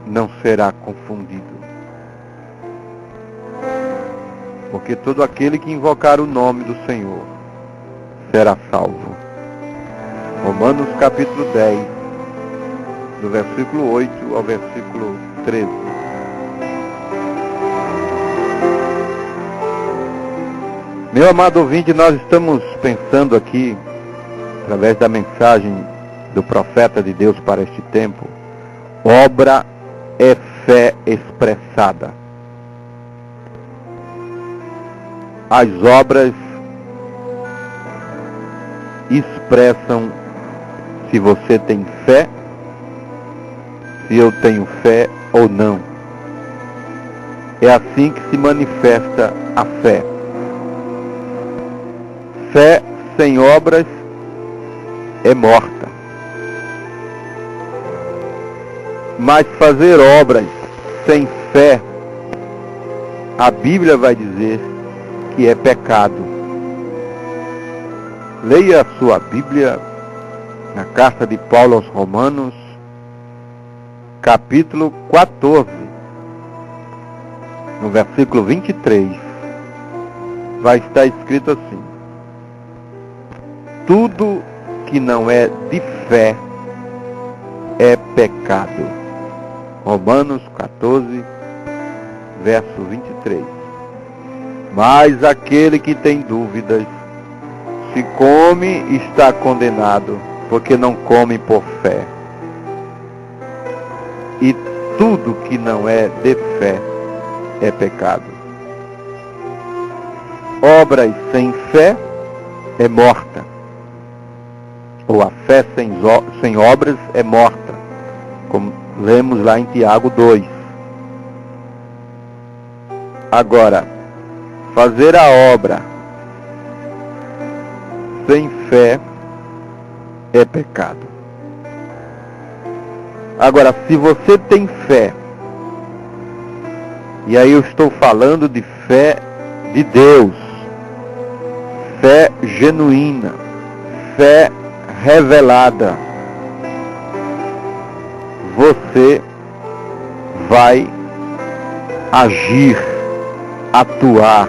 [SPEAKER 2] não será confundido. Porque todo aquele que invocar o nome do Senhor será salvo. Romanos capítulo 10, do versículo 8 ao versículo 13. Meu amado ouvinte, nós estamos pensando aqui, através da mensagem do profeta de Deus para este tempo, obra é fé expressada. As obras expressam se você tem fé, se eu tenho fé ou não. É assim que se manifesta a fé. Fé sem obras é morta. Mas fazer obras sem fé, a Bíblia vai dizer que é pecado. Leia a sua Bíblia na carta de Paulo aos Romanos, capítulo 14, no versículo 23, vai estar escrito assim: tudo que não é de fé é pecado. Romanos 14, verso 23. Mas aquele que tem dúvidas, se come, está condenado, porque não come por fé. E tudo que não é de fé é pecado. Obras sem fé é morta. Ou a fé sem obras é morta, como lemos lá em Tiago 2. Agora, fazer a obra sem fé é pecado. Agora, se você tem fé, e aí eu estou falando de fé de Deus, fé genuína, fé revelada, você vai agir, atuar,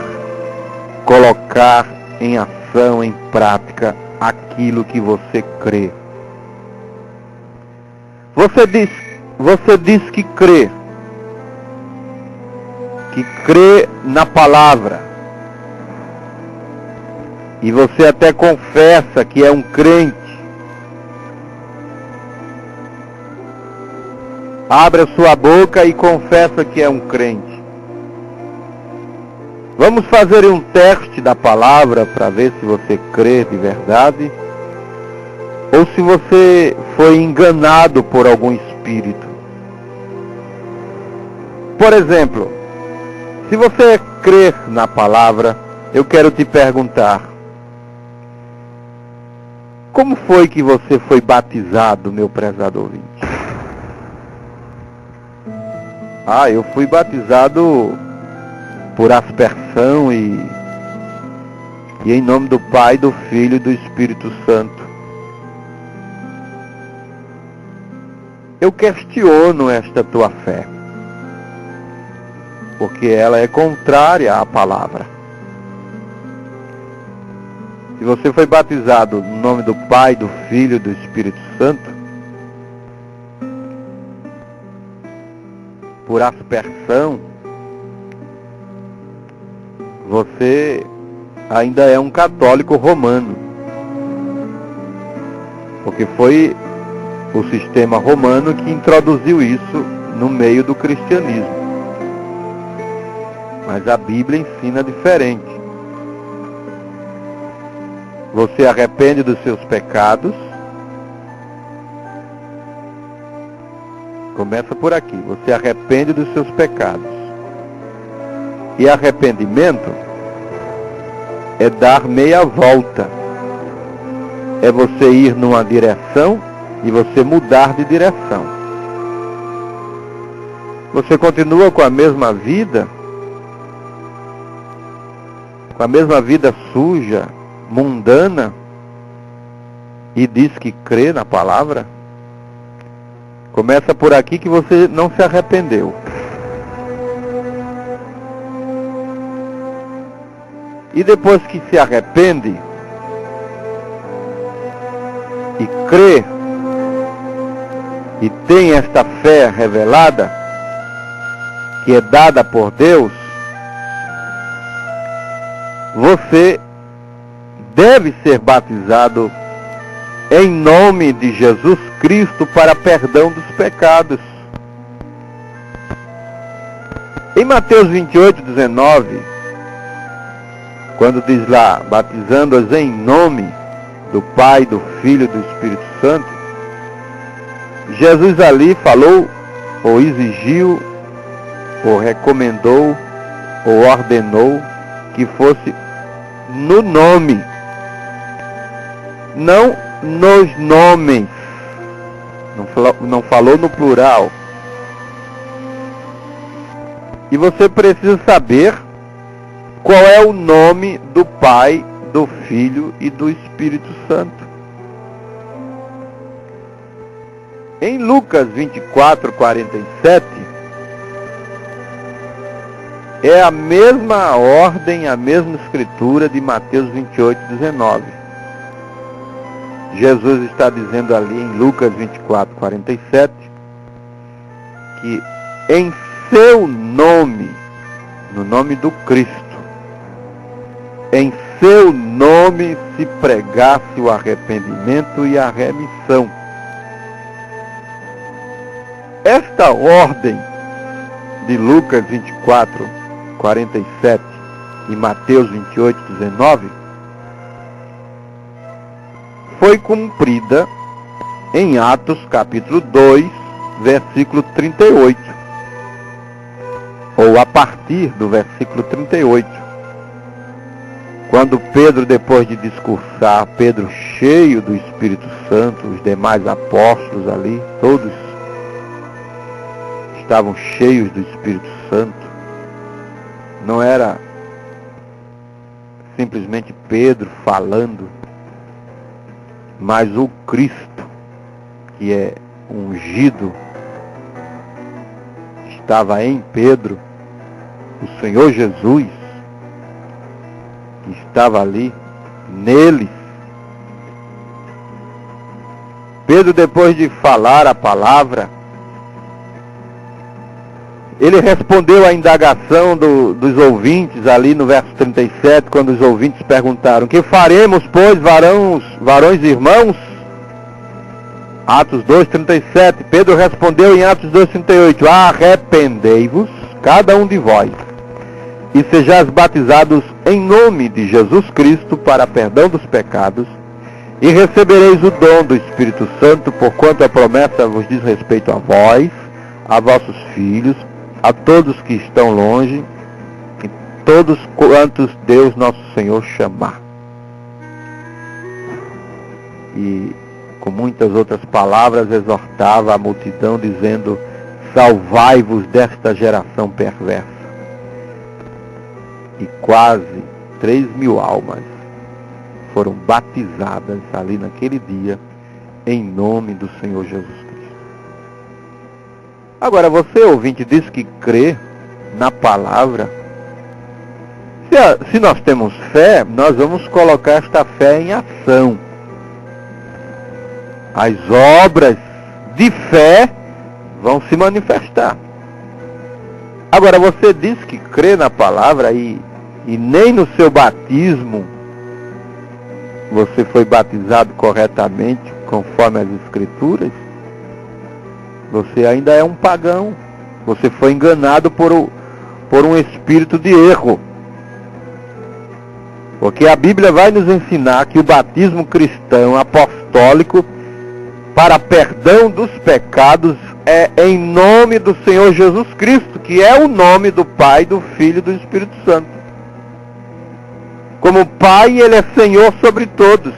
[SPEAKER 2] colocar em ação, em prática, aquilo que você crê. Você diz que crê na palavra, e você até confessa que é um crente. Abre a sua boca e confessa que é um crente. Vamos fazer um teste da palavra para ver se você crê de verdade ou se você foi enganado por algum espírito. Por exemplo, se você crer na palavra, eu quero te perguntar: como foi que você foi batizado, meu prezado ouvinte? Eu fui batizado por aspersão e em nome do Pai, do Filho e do Espírito Santo. Eu questiono esta tua fé, porque ela é contrária à palavra. Se você foi batizado no nome do Pai, do Filho e do Espírito Santo, por aspersão, você ainda é um católico romano, porque foi o sistema romano que introduziu isso no meio do cristianismo. Mas a Bíblia ensina diferente. Você arrepende dos seus pecados. Começa por aqui. Você arrepende dos seus pecados. E arrependimento é dar meia volta. É você ir numa direção e você mudar de direção. Você continua com a mesma vida suja, mundana, e diz que crê na palavra? Começa por aqui que você não se arrependeu. E depois que se arrepende e crê e tem esta fé revelada, que é dada por Deus, você deve ser batizado em nome de Jesus Cristo para perdão dos pecados. Em Mateus 28:19, quando diz lá, batizando-as em nome do Pai, do Filho e do Espírito Santo, Jesus ali falou, ou exigiu, ou recomendou, ou ordenou que fosse no nome, não nos nomes. Não falou no plural. E você precisa saber qual é o nome do Pai, do Filho e do Espírito Santo. Em Lucas 24:47, é a mesma ordem, a mesma escritura de Mateus 28:19. Jesus está dizendo ali em Lucas 24:47, que em seu nome, no nome do Cristo, em seu nome se pregasse o arrependimento e a remissão. Esta ordem de Lucas 24:47 e Mateus 28:19 foi cumprida em Atos capítulo 2, versículo 38, ou a partir do versículo 38, quando Pedro, depois de discursar, Pedro cheio do Espírito Santo, os demais apóstolos ali, todos estavam cheios do Espírito Santo. Não era simplesmente Pedro falando, mas o Cristo, que é ungido, estava em Pedro, o Senhor Jesus, que estava ali neles. Pedro, depois de falar a palavra, ele respondeu à indagação dos ouvintes ali no verso 37, quando os ouvintes perguntaram: que faremos, pois, varões e irmãos? Atos 2:37. Pedro respondeu em Atos 2:38: arrependei-vos, cada um de vós, e sejais batizados em nome de Jesus Cristo para perdão dos pecados, e recebereis o dom do Espírito Santo, porquanto a promessa vos diz respeito a vós, a vossos filhos, a todos que estão longe, e todos quantos Deus nosso Senhor chamar. E com muitas outras palavras exortava a multidão, dizendo: salvai-vos desta geração perversa. E quase 3.000 almas foram batizadas ali naquele dia, em nome do Senhor Jesus Cristo. Agora, você, ouvinte, diz que crê na palavra. Se nós temos fé, nós vamos colocar esta fé em ação. As obras de fé vão se manifestar. Agora, você diz que crê na palavra e nem no seu batismo você foi batizado corretamente, conforme as Escrituras, você ainda é um pagão. Você foi enganado por um espírito de erro. Porque a Bíblia vai nos ensinar que o batismo cristão apostólico para perdão dos pecados é em nome do Senhor Jesus Cristo, que é o nome do Pai, do Filho e do Espírito Santo. Como Pai, Ele é Senhor sobre todos,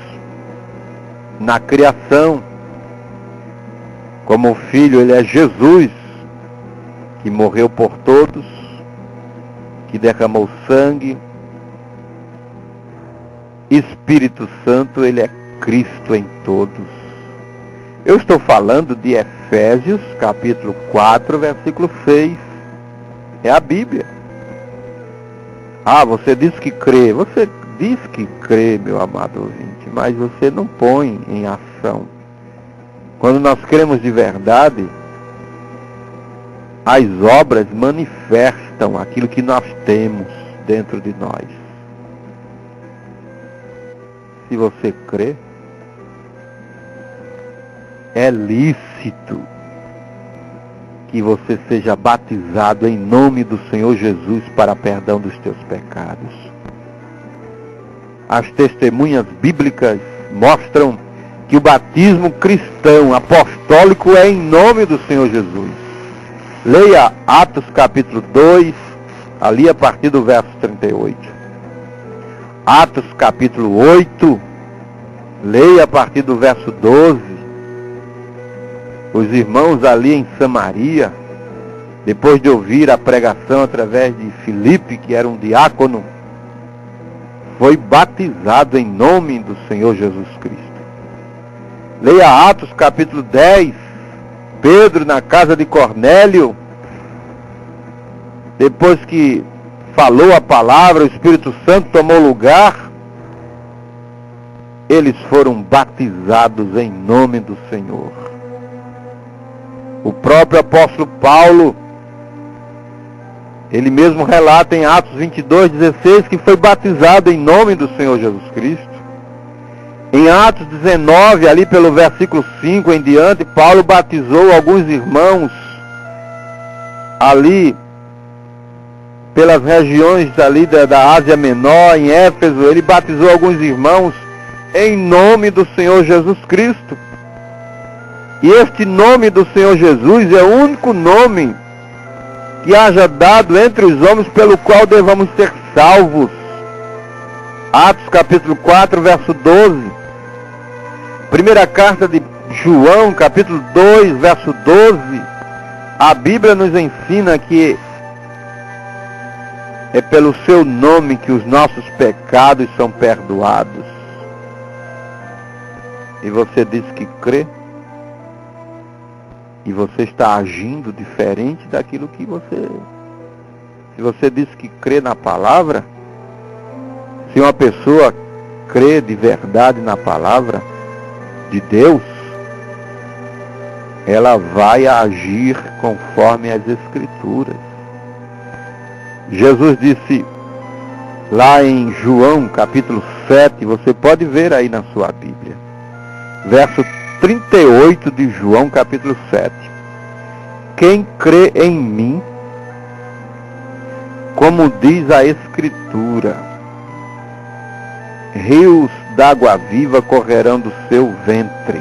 [SPEAKER 2] na criação. Como Filho, Ele é Jesus, que morreu por todos, que derramou sangue. Espírito Santo, Ele é Cristo em todos. Eu estou falando de Efésios, capítulo 4, versículo 6. É a Bíblia. Você diz que crê. Você diz que crê, meu amado ouvinte, mas você não põe em ação. Quando nós cremos de verdade, as obras manifestam aquilo que nós temos dentro de nós. Se você crê, é lícito que você seja batizado em nome do Senhor Jesus para perdão dos teus pecados. As testemunhas bíblicas mostram que o batismo cristão apostólico é em nome do Senhor Jesus. Leia Atos capítulo 2, ali a partir do verso 38. Atos capítulo 8, leia a partir do verso 12. Os irmãos ali em Samaria, depois de ouvir a pregação através de Filipe, que era um diácono, foi batizado em nome do Senhor Jesus Cristo. Leia Atos capítulo 10, Pedro na casa de Cornélio, depois que falou a palavra, o Espírito Santo tomou lugar, eles foram batizados em nome do Senhor. O próprio apóstolo Paulo, ele mesmo relata em Atos 22:16 que foi batizado em nome do Senhor Jesus Cristo. Em Atos 19, ali pelo versículo 5 em diante, Paulo batizou alguns irmãos ali pelas regiões ali da Ásia Menor, em Éfeso. Ele batizou alguns irmãos em nome do Senhor Jesus Cristo. E este nome do Senhor Jesus é o único nome que haja dado entre os homens pelo qual devamos ser salvos. Atos capítulo 4, verso 12. Primeira carta de João, capítulo 2, verso 12. A Bíblia nos ensina que é pelo seu nome que os nossos pecados são perdoados. E você diz que crê? E você está agindo diferente daquilo que você... Se você diz que crê na palavra, se uma pessoa crê de verdade na palavra de Deus, ela vai agir conforme as Escrituras. Jesus disse lá em João capítulo 7, você pode ver aí na sua Bíblia, verso 38 de João capítulo 7. Quem crê em mim, como diz a Escritura, rios d'água viva correrão do seu ventre.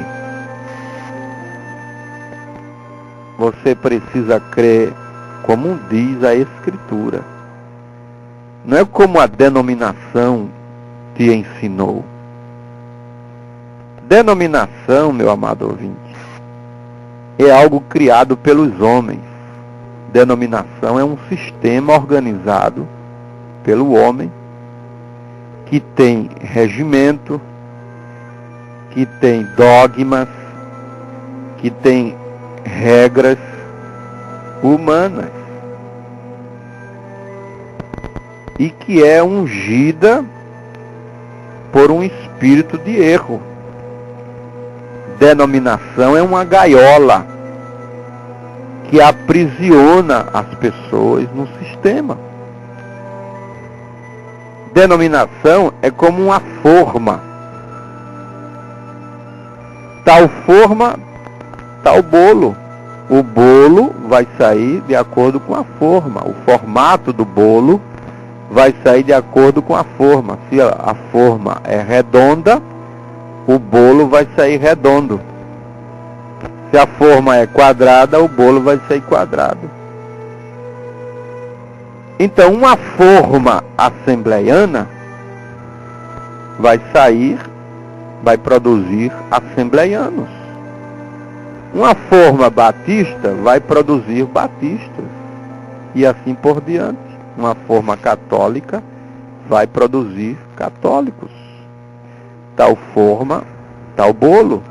[SPEAKER 2] Você precisa crer como diz a Escritura. Não é como a denominação te ensinou. Denominação, meu amado ouvinte, é algo criado pelos homens. Denominação é um sistema organizado pelo homem, que tem regimento, que tem dogmas, que tem regras humanas, e que é ungida por um espírito de erro. Denominação é uma gaiola que aprisiona as pessoas no sistema. Denominação é como uma forma. Tal forma, tal bolo. O bolo vai sair de acordo com a forma. O formato do bolo vai sair de acordo com a forma. Se a forma é redonda, o bolo vai sair redondo. Se a forma é quadrada, o bolo vai sair quadrado. Então, uma forma assembleiana vai produzir assembleianos. Uma forma batista vai produzir batistas. E assim por diante. Uma forma católica vai produzir católicos. Tal forma, tal bolo.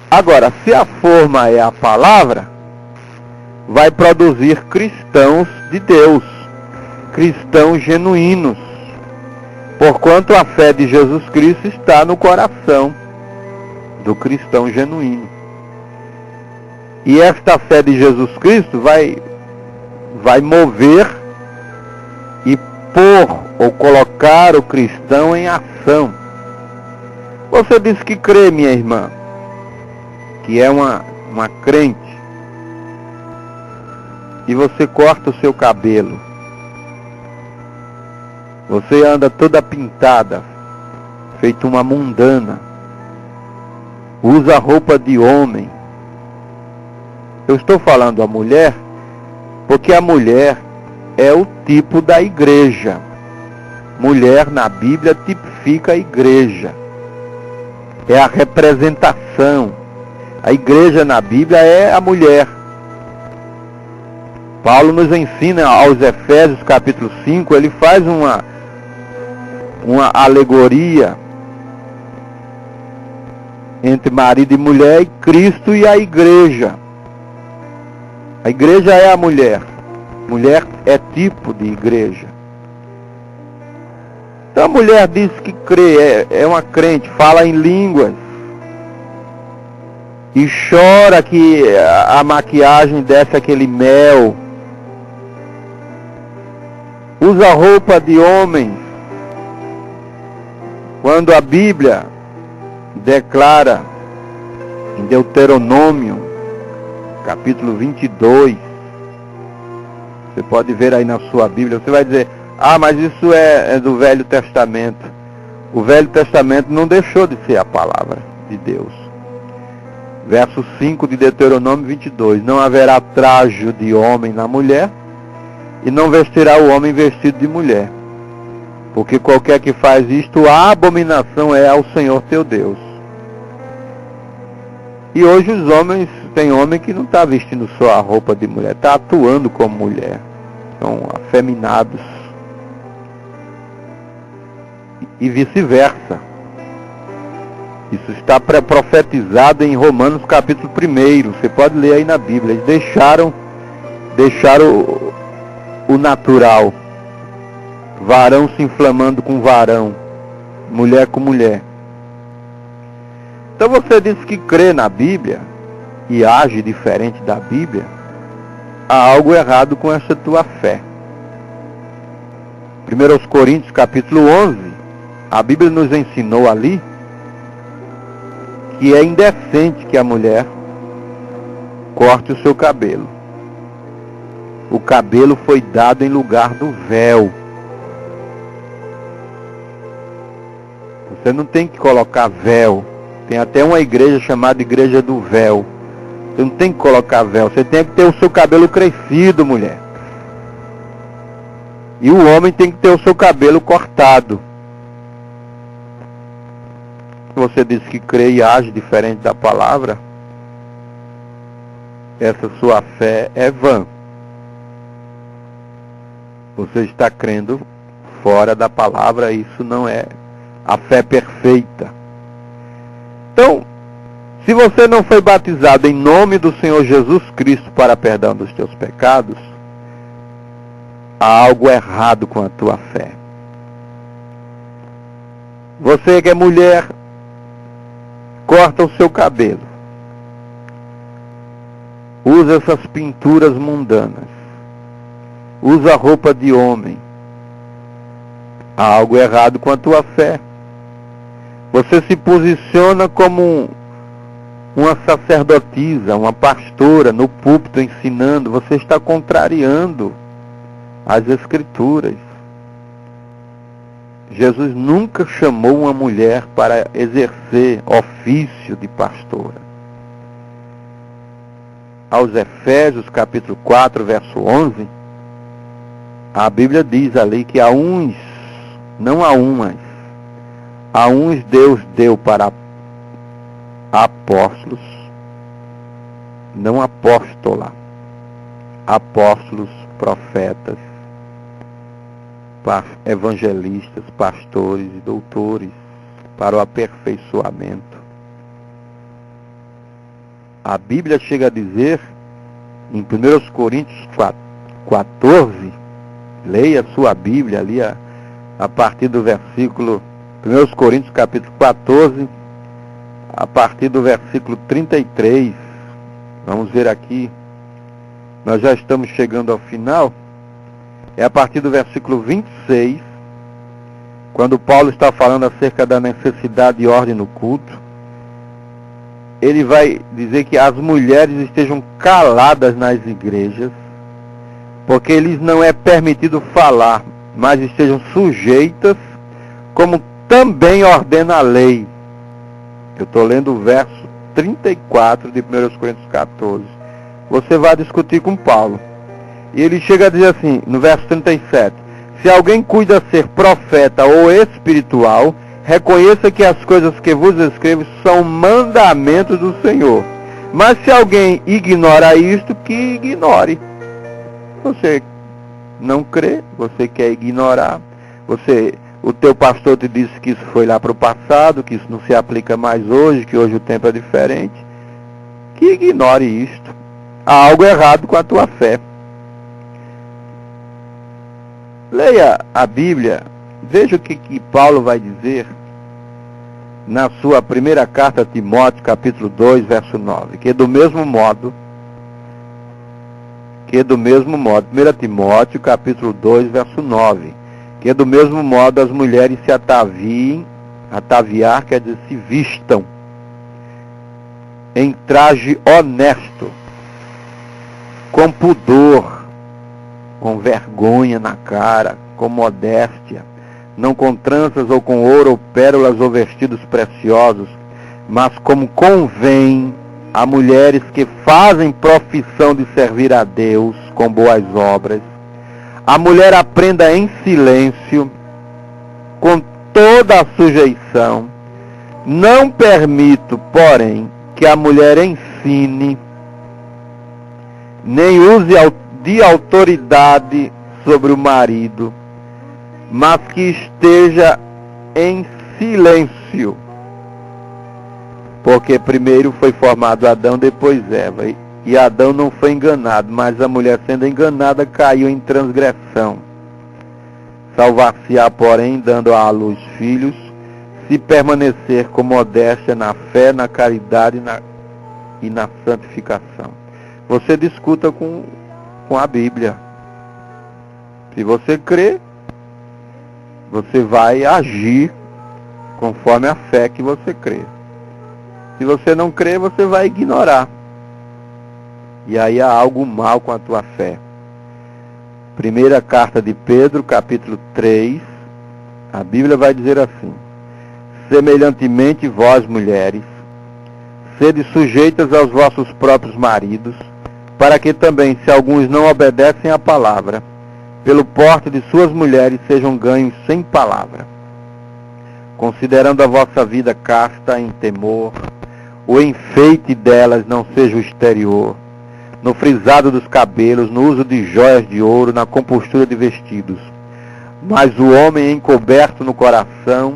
[SPEAKER 2] Agora, se a forma é a palavra, vai produzir cristãos de Deus, cristãos genuínos, porquanto a fé de Jesus Cristo está no coração do cristão genuíno. E esta fé de Jesus Cristo vai mover e pôr ou colocar o cristão em ação. Você disse que crê, minha irmã, que é uma crente, e você corta o seu cabelo, você anda toda pintada, feito uma mundana, usa roupa de homem. Eu estou falando a mulher, porque a mulher é o tipo da igreja. Mulher na Bíblia tipifica a igreja, é a representação. A igreja na Bíblia é a mulher. Paulo nos ensina aos Efésios capítulo 5, ele faz uma alegoria entre marido e mulher, e Cristo e a igreja. A igreja é a mulher. Mulher é tipo de igreja. Então a mulher diz que crê, é uma crente, fala em línguas, e chora que a maquiagem desce aquele mel, usa roupa de homem, quando a Bíblia declara em Deuteronômio capítulo 22, você pode ver aí na sua Bíblia, você vai dizer, mas isso é do Velho Testamento. O Velho Testamento não deixou de ser a palavra de Deus. Verso 5 de Deuteronômio 22, não haverá trajo de homem na mulher, e não vestirá o homem vestido de mulher, porque qualquer que faz isto, a abominação é ao Senhor teu Deus. E hoje os homens, tem homem que não está vestindo só a roupa de mulher, está atuando como mulher, são afeminados, e vice-versa. Isso está profetizado em Romanos capítulo 1, você pode ler aí na Bíblia. Eles deixaram o natural, varão se inflamando com varão, mulher com mulher. Então você diz que crê na Bíblia e age diferente da Bíblia, há algo errado com essa tua fé. 1 Coríntios capítulo 11, a Bíblia nos ensinou ali que é indecente que a mulher corte o seu cabelo. O cabelo foi dado em lugar do véu. Você não tem que colocar véu. Tem até uma igreja chamada Igreja do Véu. Você não tem que colocar véu. Você tem que ter o seu cabelo crescido, mulher. E o homem tem que ter o seu cabelo cortado. Você diz que crê e age diferente da palavra, essa sua fé é vã. Você está crendo fora da palavra, isso não é a fé perfeita. Então, se você não foi batizado em nome do Senhor Jesus Cristo para perdão dos teus pecados, há algo errado com a tua fé. Você que é mulher, corta o seu cabelo. Usa essas pinturas mundanas. Usa roupa de homem. Há algo errado com a tua fé. Você se posiciona como uma sacerdotisa, uma pastora no púlpito ensinando. Você está contrariando as Escrituras. Jesus nunca chamou uma mulher para exercer ofício de pastora. Aos Efésios capítulo 4, verso 11, a Bíblia diz ali que a uns, não a umas, a uns Deus deu para apóstolos, não apóstola, apóstolos, profetas, evangelistas, pastores e doutores, para o aperfeiçoamento. A Bíblia chega a dizer, em 1 Coríntios 14, leia a sua Bíblia ali, a partir do versículo, 1 Coríntios capítulo 14, a partir do versículo 33, vamos ver aqui, nós já estamos chegando ao final, é a partir do versículo 26, quando Paulo está falando acerca da necessidade e ordem no culto, ele vai dizer que as mulheres estejam caladas nas igrejas, porque lhes não é permitido falar, mas estejam sujeitas, como também ordena a lei. Eu estou lendo o verso 34 de 1 Coríntios 14. Você vai discutir com Paulo. E ele chega a dizer assim, no verso 37, se alguém cuida ser profeta ou espiritual, reconheça que as coisas que vos escrevo são mandamentos do Senhor. Mas se alguém ignora isto, que ignore. Você não crê, você quer ignorar, o teu pastor te disse que isso foi lá para o passado, que isso não se aplica mais hoje, que hoje o tempo é diferente. Que ignore isto. Há algo errado com a tua fé. Leia a Bíblia, veja o que Paulo vai dizer na sua primeira carta a Timóteo, capítulo 2, verso 9, que do mesmo modo, 1 Timóteo, capítulo 2, verso 9, que do mesmo modo as mulheres se ataviem, ataviar quer dizer se vistam, em traje honesto, com pudor, com vergonha na cara, com modéstia, não com tranças ou com ouro ou pérolas ou vestidos preciosos, mas como convém a mulheres que fazem profissão de servir a Deus com boas obras. A mulher aprenda em silêncio, com toda a sujeição. Não permito, porém, que a mulher ensine, nem use de autoridade sobre o marido, mas que esteja em silêncio. Porque primeiro foi formado Adão, depois Eva. E Adão não foi enganado, mas a mulher sendo enganada caiu em transgressão. Salvar-se-á, porém, dando à luz filhos, se permanecer com modéstia na fé, na caridade e na santificação. Você discuta com a Bíblia. Se você crê, você vai agir conforme a fé que você crê. Se você não crê, você vai ignorar. E aí há algo mal com a tua fé. Primeira carta de Pedro, capítulo 3, a Bíblia vai dizer assim: semelhantemente vós, mulheres, sede sujeitas aos vossos próprios maridos, para que também, se alguns não obedecem à palavra, pelo porte de suas mulheres sejam ganhos sem palavra, considerando a vossa vida casta em temor, o enfeite delas não seja o exterior, no frisado dos cabelos, no uso de joias de ouro, na compostura de vestidos, mas o homem encoberto no coração,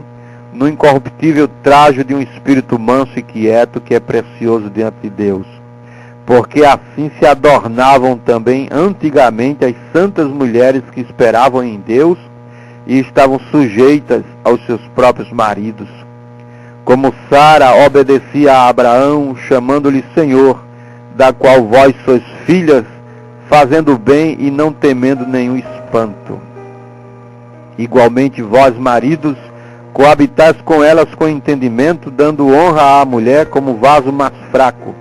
[SPEAKER 2] no incorruptível trajo de um espírito manso e quieto, que é precioso diante de Deus. Porque assim se adornavam também antigamente as santas mulheres que esperavam em Deus e estavam sujeitas aos seus próprios maridos. Como Sara obedecia a Abraão, chamando-lhe Senhor, da qual vós sois filhas, fazendo bem e não temendo nenhum espanto. Igualmente vós, maridos, coabitais com elas com entendimento, dando honra à mulher como vaso mais fraco,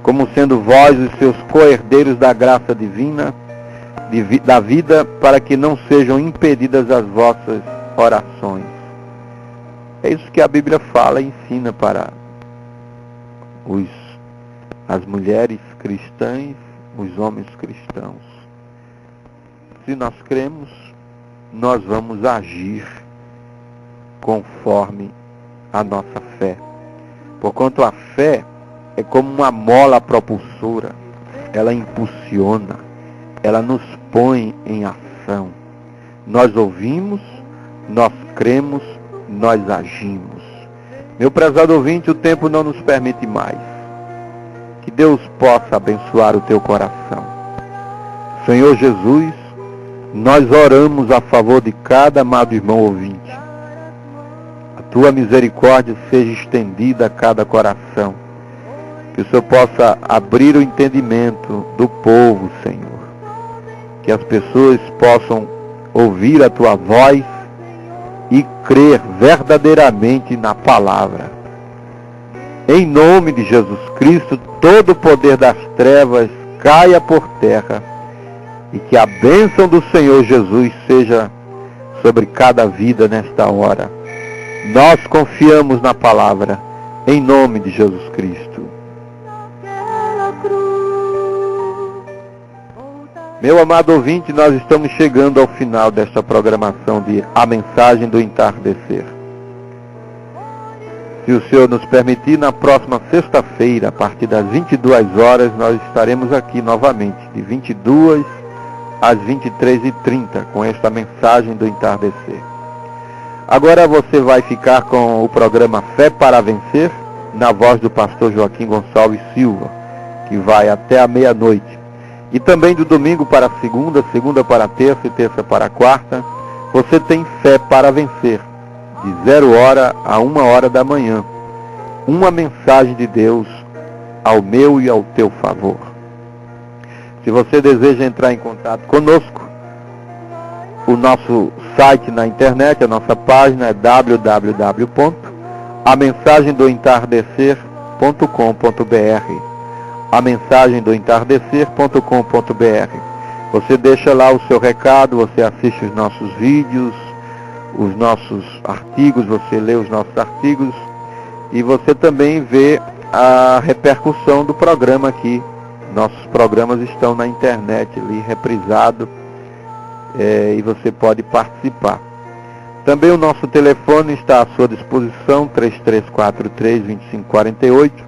[SPEAKER 2] como sendo vós os seus co-herdeiros da graça divina, da vida, para que não sejam impedidas as vossas orações. É isso que a Bíblia fala e ensina para as mulheres cristãs, os homens cristãos. Se nós cremos, nós vamos agir conforme a nossa fé. Porquanto a fé é como uma mola propulsora, ela impulsiona, ela nos põe em ação. Nós ouvimos, nós cremos, nós agimos. Meu prezado ouvinte, o tempo não nos permite mais. Que Deus possa abençoar o teu coração. Senhor Jesus, nós oramos a favor de cada amado irmão ouvinte. A tua misericórdia seja estendida a cada coração. Que o Senhor possa abrir o entendimento do povo, Senhor. Que as pessoas possam ouvir a tua voz e crer verdadeiramente na palavra. Em nome de Jesus Cristo, todo o poder das trevas caia por terra e que a bênção do Senhor Jesus seja sobre cada vida nesta hora. Nós confiamos na palavra, em nome de Jesus Cristo. Meu amado ouvinte, nós estamos chegando ao final desta programação de A Mensagem do Entardecer. Se o Senhor nos permitir, na próxima sexta-feira, a partir das 22 horas, nós estaremos aqui novamente, de 22 às 23h30, com esta Mensagem do Entardecer. Agora você vai ficar com o programa Fé para Vencer, na voz do pastor Joaquim Gonçalves Silva, que vai até a meia-noite. E também do domingo para segunda, segunda para terça e terça para quarta, você tem Fé para Vencer, de 0 hora a 1 hora da manhã. Uma mensagem de Deus ao meu e ao teu favor. Se você deseja entrar em contato conosco, o nosso site na internet, a nossa página é www.amensagemdoentardecer.com.br amensagemdoentardecer.com.br. Você deixa lá o seu recado, você assiste os nossos vídeos, os nossos artigos, você lê os nossos artigos e você também vê a repercussão do programa aqui. Nossos programas estão na internet ali, reprisado, e você pode participar. Também o nosso telefone está à sua disposição, 3343-2548.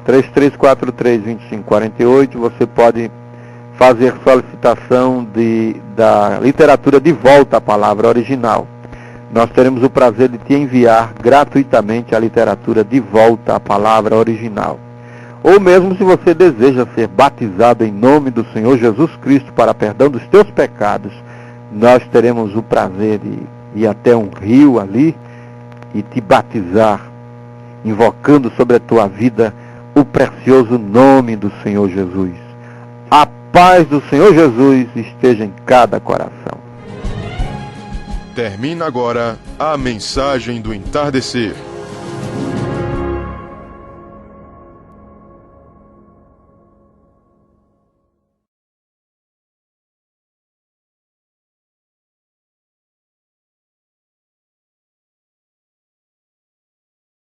[SPEAKER 2] 3343-2548, você pode fazer solicitação da literatura de volta à palavra original. Nós teremos o prazer de te enviar gratuitamente a literatura de volta à palavra original. Ou mesmo se você deseja ser batizado em nome do Senhor Jesus Cristo para perdão dos teus pecados, nós teremos o prazer de ir até um rio ali e te batizar, invocando sobre a tua vida o precioso nome do Senhor Jesus. A paz do Senhor Jesus esteja em cada coração.
[SPEAKER 1] Termina agora a mensagem do entardecer.